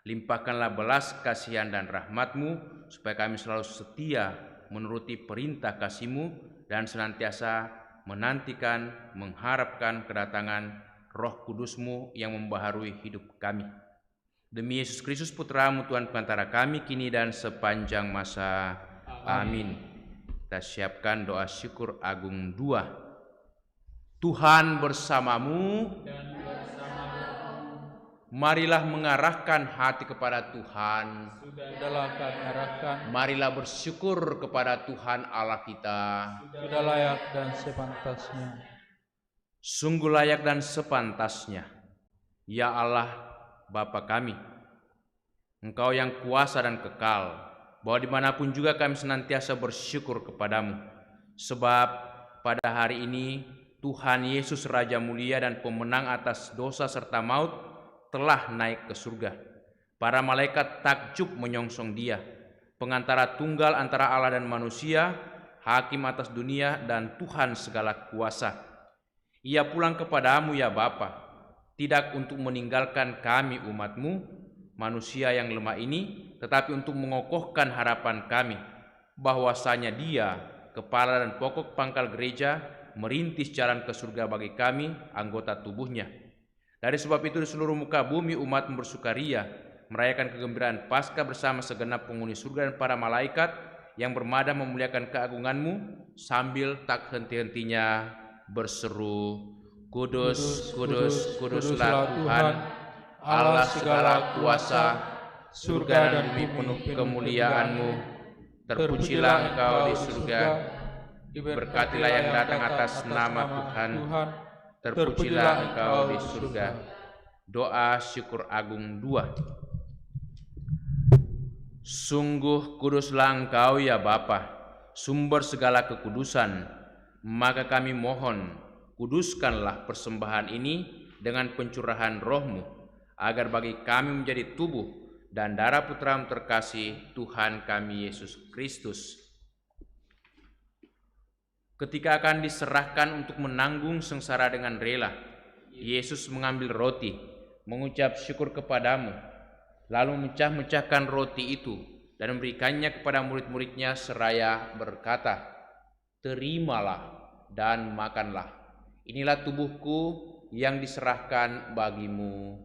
Limpahkanlah belas kasihan dan rahmat-Mu, supaya kami selalu setia menuruti perintah kasih-Mu dan senantiasa menantikan, mengharapkan kedatangan Roh Kudus-Mu yang membaharui hidup kami. Demi Yesus Kristus Putra-Mu, Tuhan pengantara kami kini dan sepanjang masa. Amin. Kita siapkan doa syukur agung 2. Tuhan bersamamu. Marilah mengarahkan hati kepada Tuhan. Sudahlah kami arahkan. Marilah bersyukur kepada Tuhan Allah kita. Sudah layak dan sepantasnya. Sungguh layak dan sepantasnya. Ya Allah, Bapa kami, Engkau yang kuasa dan kekal, bahwa dimanapun juga kami senantiasa bersyukur kepadamu. Sebab pada hari ini Tuhan Yesus Raja Mulia dan Pemenang atas dosa serta maut telah naik ke surga. Para malaikat takjub menyongsong Dia, pengantara tunggal antara Allah dan manusia, hakim atas dunia dan Tuhan segala kuasa. Ia pulang kepadamu ya Bapa, tidak untuk meninggalkan kami umat-Mu, manusia yang lemah ini, tetapi untuk mengokohkan harapan kami, bahwasanya Dia, kepala dan pokok pangkal gereja, merintis jalan ke surga bagi kami, anggota tubuhnya. Dari sebab itu di seluruh muka bumi umat bersukaria, merayakan kegembiraan Paskah bersama segenap penghuni surga dan para malaikat yang bermada memuliakan keagungan-Mu, sambil tak henti-hentinya berseru, Kudus, kudus, kuduslah Tuhan, Allah segala kuasa, surga dan bumi penuh kemuliaan-Mu. Terpujilah Engkau di surga, diberkatilah yang datang atas nama Tuhan, terpujilah Engkau di surga. Doa syukur agung 2. Sungguh kuduslah Engkau ya Bapa, sumber segala kekudusan, maka kami mohon, kuduskanlah persembahan ini dengan pencurahan Roh-Mu, agar bagi kami menjadi tubuh dan darah Putra-Mu terkasih, Tuhan kami Yesus Kristus. Ketika akan diserahkan untuk menanggung sengsara dengan rela, Yesus mengambil roti, mengucap syukur kepadamu, lalu memecah-mecahkan roti itu dan memberikannya kepada murid-muridnya seraya berkata, Terimalah dan makanlah. Inilah tubuhku yang diserahkan bagimu.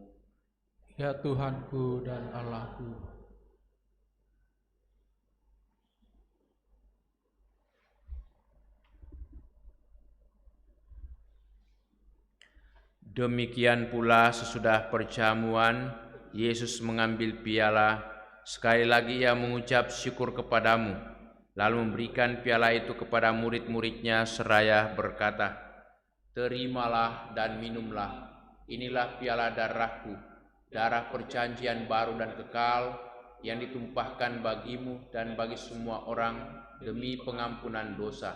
Ya Tuhanku dan Allahku. Demikian pula sesudah perjamuan, Yesus mengambil piala, sekali lagi Ia mengucap syukur kepadamu, lalu memberikan piala itu kepada murid-muridnya seraya berkata, Terimalah dan minumlah, inilah piala darahku, darah perjanjian baru dan kekal, yang ditumpahkan bagimu dan bagi semua orang demi pengampunan dosa.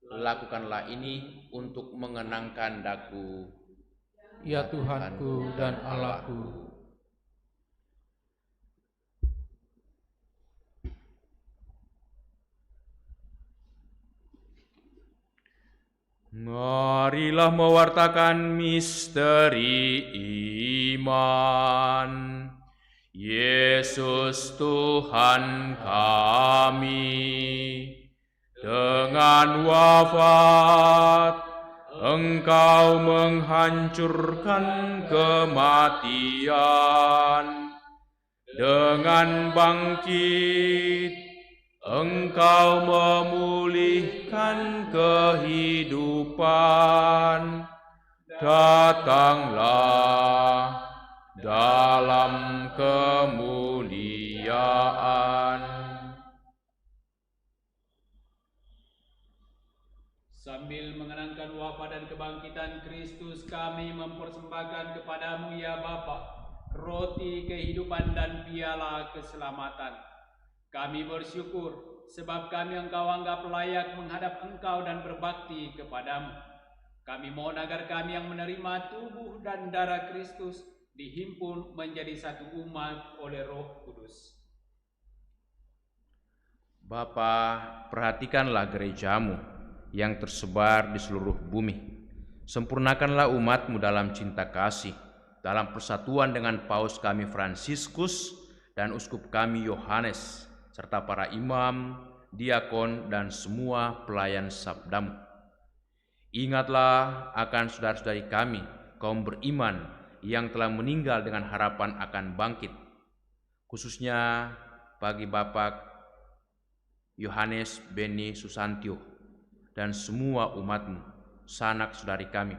Lakukanlah ini untuk mengenangkan daku. Ya Tuhanku dan Allahku. Marilah mewartakan misteri iman. Yesus Tuhan kami, dengan wafat Engkau menghancurkan kematian, dengan bangkit Engkau memulihkan kehidupan. Datanglah dalam kemuliaan. Sambil mengenangkan wafat dan kebangkitan Kristus, kami mempersembahkan kepadamu ya Bapa, roti kehidupan dan piala keselamatan. Kami bersyukur sebab kami Engkau anggap layak menghadap Engkau dan berbakti kepadamu. Kami mohon agar kami yang menerima tubuh dan darah Kristus dihimpun menjadi satu umat oleh Roh Kudus. Bapa, perhatikanlah gerejamu yang tersebar di seluruh bumi. Sempurnakanlah umatmu dalam cinta kasih, dalam persatuan dengan Paus kami Fransiskus dan Uskup kami Yohanes, serta para imam, diakon, dan semua pelayan sabdamu. Ingatlah akan saudara-saudari kami, kaum beriman yang telah meninggal dengan harapan akan bangkit, khususnya bagi Bapak Yohanes Beni Susantio dan semua umatmu, sanak saudari kami,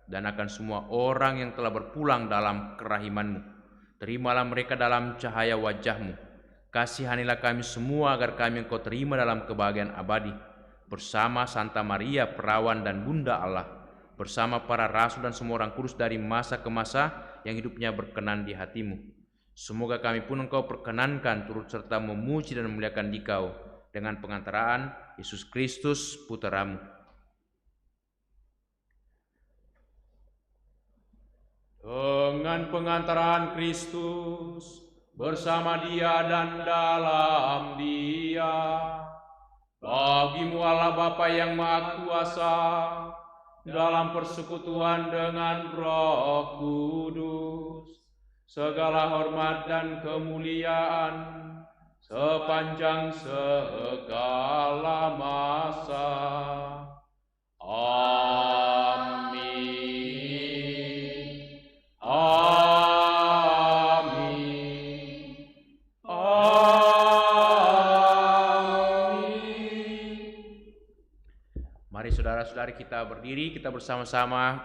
dan akan semua orang yang telah berpulang dalam kerahimanmu. Terimalah mereka dalam cahaya wajahmu. Kasihanilah kami semua agar kami engkau terima dalam kebahagiaan abadi, bersama Santa Maria Perawan dan Bunda Allah, bersama para rasul dan semua orang kudus dari masa ke masa yang hidupnya berkenan di hatimu. Semoga kami pun engkau perkenankan turut serta memuji dan memuliakan dikau dengan pengantaraan Yesus Kristus Putramu. Dengan pengantaraan Kristus, bersama Dia dan dalam Dia, bagimu Allah Bapa yang Maha Kuasa, dalam persekutuan dengan Roh Kudus, segala hormat dan kemuliaan sepanjang segala masa. Amin. Amin. Amin. Mari saudara-saudari kita berdiri, kita bersama-sama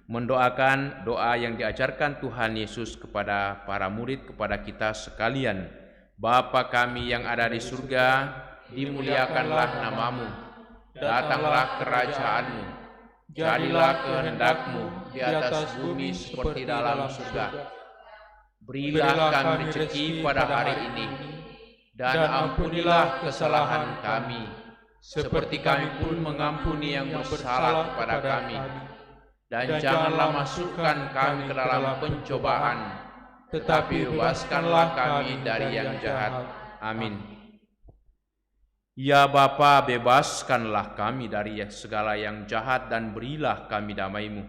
mendoakan doa yang diajarkan Tuhan Yesus kepada para murid, kepada kita sekalian. Bapa kami yang ada di surga, dimuliakanlah namamu, datanglah kerajaanmu, jadilah kehendak-Mu di atas bumi seperti dalam surga. Berilah kami rezeki pada hari ini, dan ampunilah kesalahan kami, seperti kami pun mengampuni yang bersalah kepada kami. Dan janganlah masukkan kami ke dalam pencobaan, tetapi bebaskanlah kami dari yang jahat. Amin. Ya Bapa, bebaskanlah kami dari segala yang jahat dan berilah kami damai-Mu.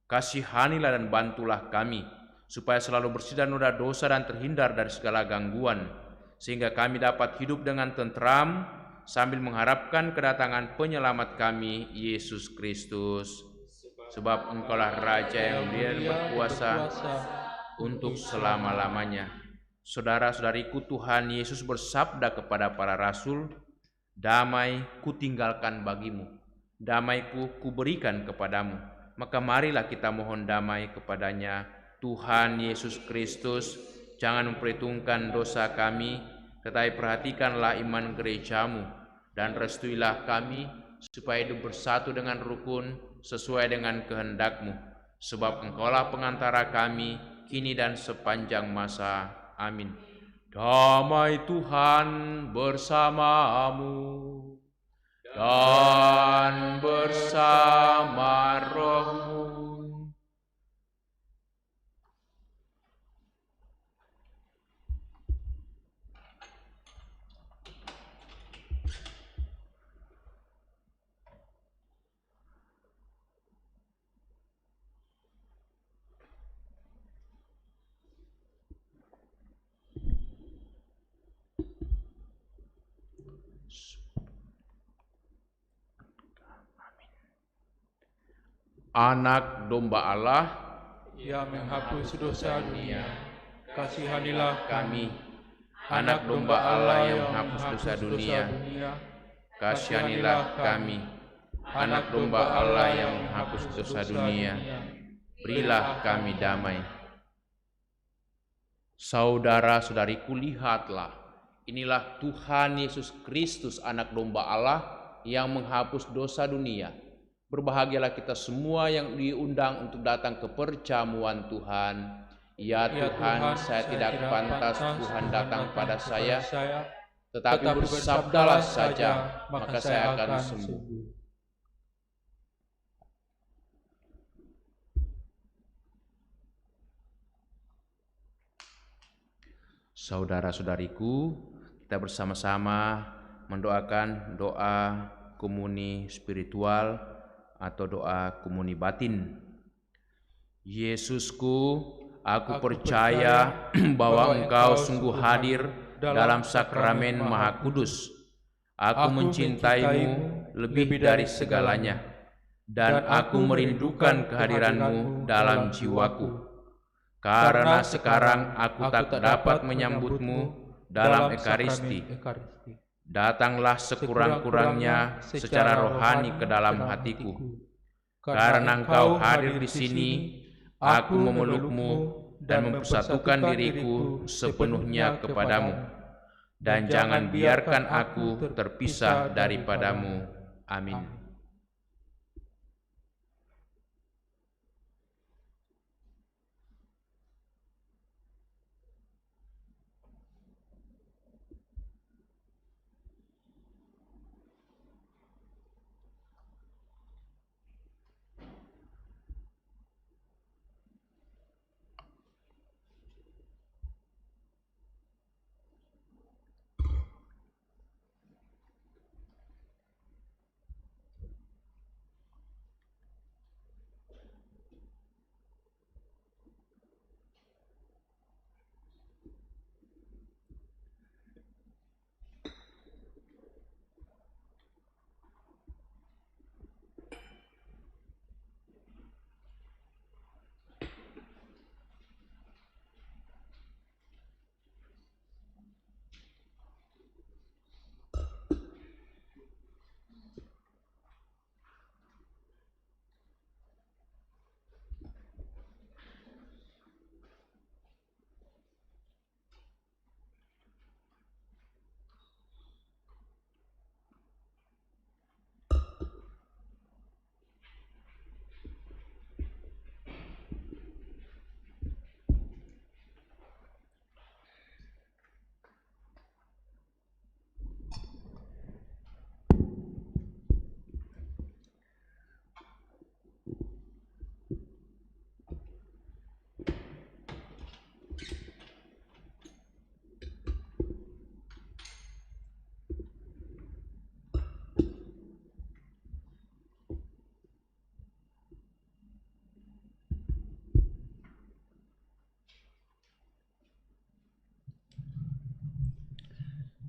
Kasihanilah dan bantulah kami, supaya selalu bersih dan noda dosa dan terhindar dari segala gangguan, sehingga kami dapat hidup dengan tentram sambil mengharapkan kedatangan penyelamat kami, Yesus Kristus. Sebab Engkaulah Raja yang mulia dan berkuasa untuk selama-lamanya. Saudara-saudariku, Tuhan Yesus bersabda kepada para rasul, "Damai kutinggalkan bagimu, damaiku kuberikan kepadamu." Maka marilah kita mohon damai kepadanya. Tuhan Yesus Kristus, jangan memperhitungkan dosa kami, tetapi perhatikanlah iman gerejamu, dan restuilah kami supaya hidup bersatu dengan rukun sesuai dengan kehendak-Mu. Sebab Engkaulah pengantara kami kini dan sepanjang masa. Amin. Damai Tuhan bersamamu dan bersama rohmu. Anak domba Allah yang menghapus dosa dunia, kasihanilah kami. Anak domba Allah yang menghapus dosa dunia, kasihanilah kami. Anak domba Allah yang menghapus dosa dunia, berilah kami damai. Saudara-saudariku, lihatlah, inilah Tuhan Yesus Kristus, anak domba Allah yang menghapus dosa dunia. Berbahagialah kita semua yang diundang untuk datang ke perjamuan Tuhan. Ya Tuhan, saya tidak pantas Tuhan datang pada saya, tetapi bersabdalah saja, maka saya akan sembuh. Saudara-saudariku, kita bersama-sama mendoakan doa komuni spiritual atau doa komuni batin. Yesusku, aku percaya bahwa Engkau sungguh hadir dalam sakramen Maha Kudus. Aku mencintaimu lebih dari segalanya, dan aku merindukan kehadiranmu dalam jiwaku. Karena sekarang aku tak dapat menyambutmu dalam Ekaristi. Datanglah sekurang-kurangnya secara rohani ke dalam hatiku. Karena Engkau hadir di sini, aku memelukmu dan mempersatukan diriku sepenuhnya kepadamu. Dan jangan biarkan aku terpisah daripadamu. Amin.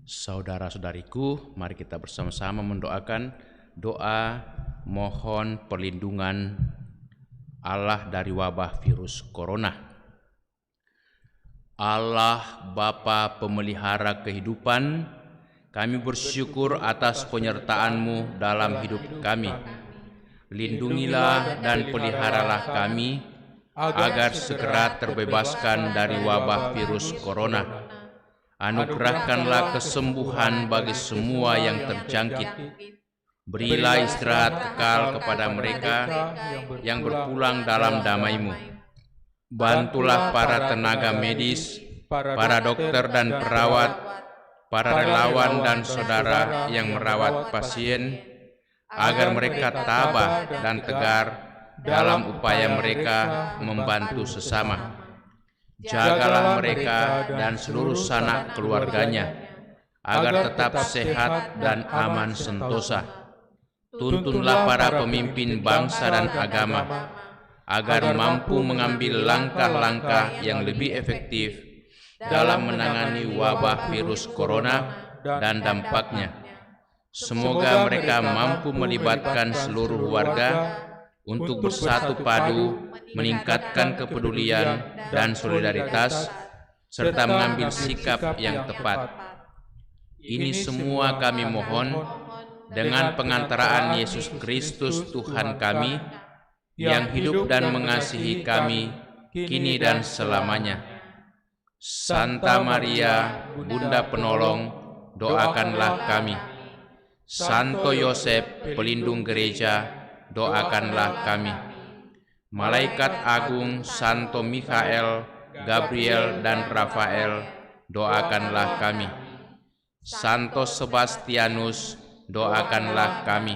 Saudara-saudariku, mari kita bersama-sama mendoakan doa mohon perlindungan Allah dari wabah virus corona. Allah Bapa pemelihara kehidupan, kami bersyukur atas penyertaan-Mu dalam hidup kami. Lindungilah dan peliharalah kami agar segera terbebaskan dari wabah virus corona. Anugerahkanlah kesembuhan bagi semua yang terjangkit. Berilah istirahat kekal kepada mereka yang berpulang dalam damai-Mu. Bantulah para tenaga medis, para dokter dan perawat, para relawan dan saudara yang merawat pasien, agar mereka tabah dan tegar dalam upaya mereka membantu sesama. Jagalah mereka dan seluruh sanak keluarganya, agar tetap sehat dan aman sentosa. Tuntunlah para pemimpin bangsa dan agama, agar mampu mengambil langkah-langkah yang lebih efektif dalam menangani wabah virus corona dan dampaknya. Semoga mereka mampu melibatkan seluruh warga untuk bersatu padu, meningkatkan kepedulian dan solidaritas, serta mengambil sikap yang tepat. Ini semua kami mohon dengan pengantaraan Yesus Kristus Tuhan kami, yang hidup dan mengasihi kami kini dan selamanya. Santa Maria, Bunda Penolong, doakanlah kami. Santo Yosef, pelindung gereja, doakanlah kami. Malaikat agung Santo Mikhael, Gabriel dan Rafael, doakanlah kami. Santo Sebastianus, doakanlah kami.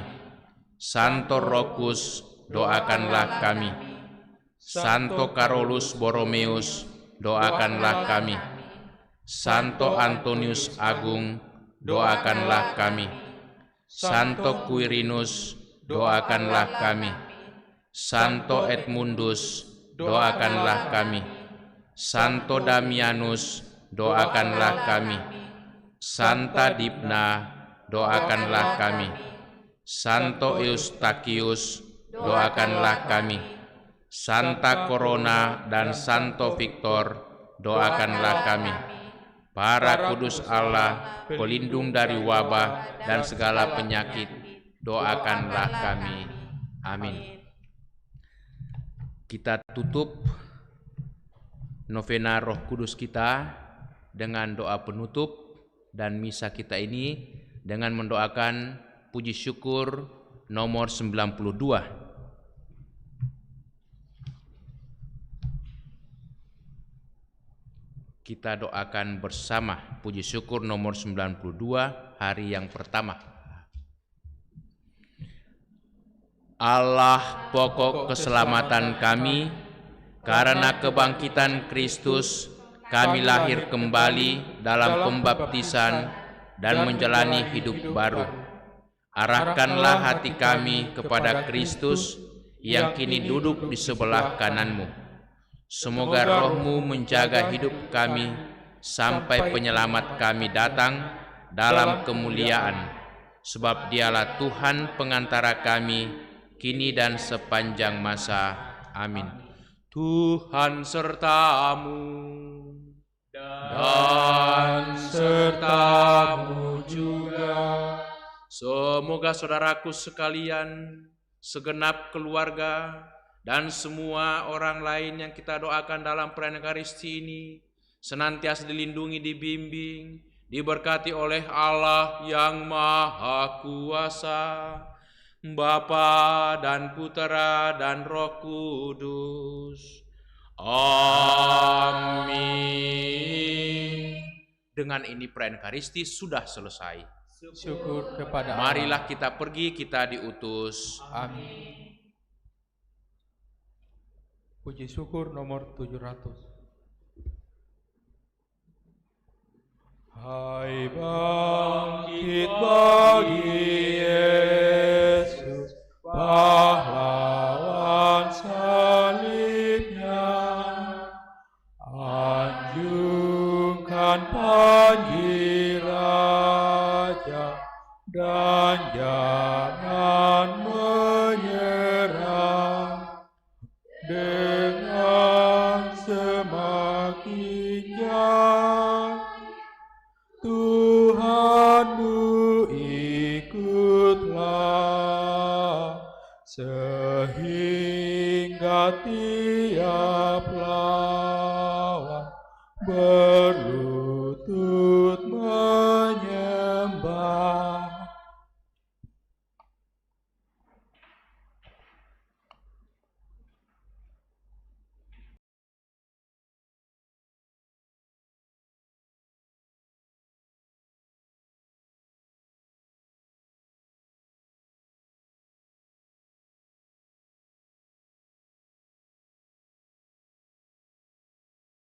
Santo Rokus, doakanlah kami. Santo Carolus Borromeus, doakanlah kami. Santo Antonius Agung, doakanlah kami. Santo Quirinus, doakanlah kami. Santo Edmundus, doakanlah kami. Santo Damianus, doakanlah kami. Santa Dipna, doakanlah kami. Santo Eustachius, doakanlah kami. Santa Corona dan Santo Victor, doakanlah kami. Para kudus Allah, pelindung dari wabah dan segala penyakit, doakanlah kami. Amin. Kita tutup novena Roh Kudus kita dengan doa penutup dan misa kita ini dengan mendoakan puji syukur nomor 92. Kita doakan bersama puji syukur nomor 92 hari yang pertama. Allah pokok keselamatan kami, karena kebangkitan Kristus kami lahir kembali dalam pembaptisan dan menjalani hidup baru. Arahkanlah hati kami kepada Kristus yang kini duduk di sebelah kanan-Mu. Semoga Roh-Mu menjaga hidup kami sampai penyelamat kami datang dalam kemuliaan, sebab Dialah Tuhan pengantara kami kini dan sepanjang masa. Amin. Tuhan sertamu dan sertamu juga. Semoga saudaraku sekalian, segenap keluarga, dan semua orang lain yang kita doakan dalam perayaan Ekaristi ini senantiasa dilindungi, dibimbing, diberkati oleh Allah yang Maha Kuasa, Bapa dan Putera dan Roh Kudus. Amin. Dengan ini perayaan Ekaristi sudah selesai. Syukur kepada Allah. Marilah kita pergi, kita diutus. Amin. Puji syukur nomor 700. Hai bangkit bagi Yesus, pahlawan salibnya, anjungkan panji Raja dan jangan menyerah. Dengan semakin jauh Tuhanmu ikutlah, sehingga tiap lawan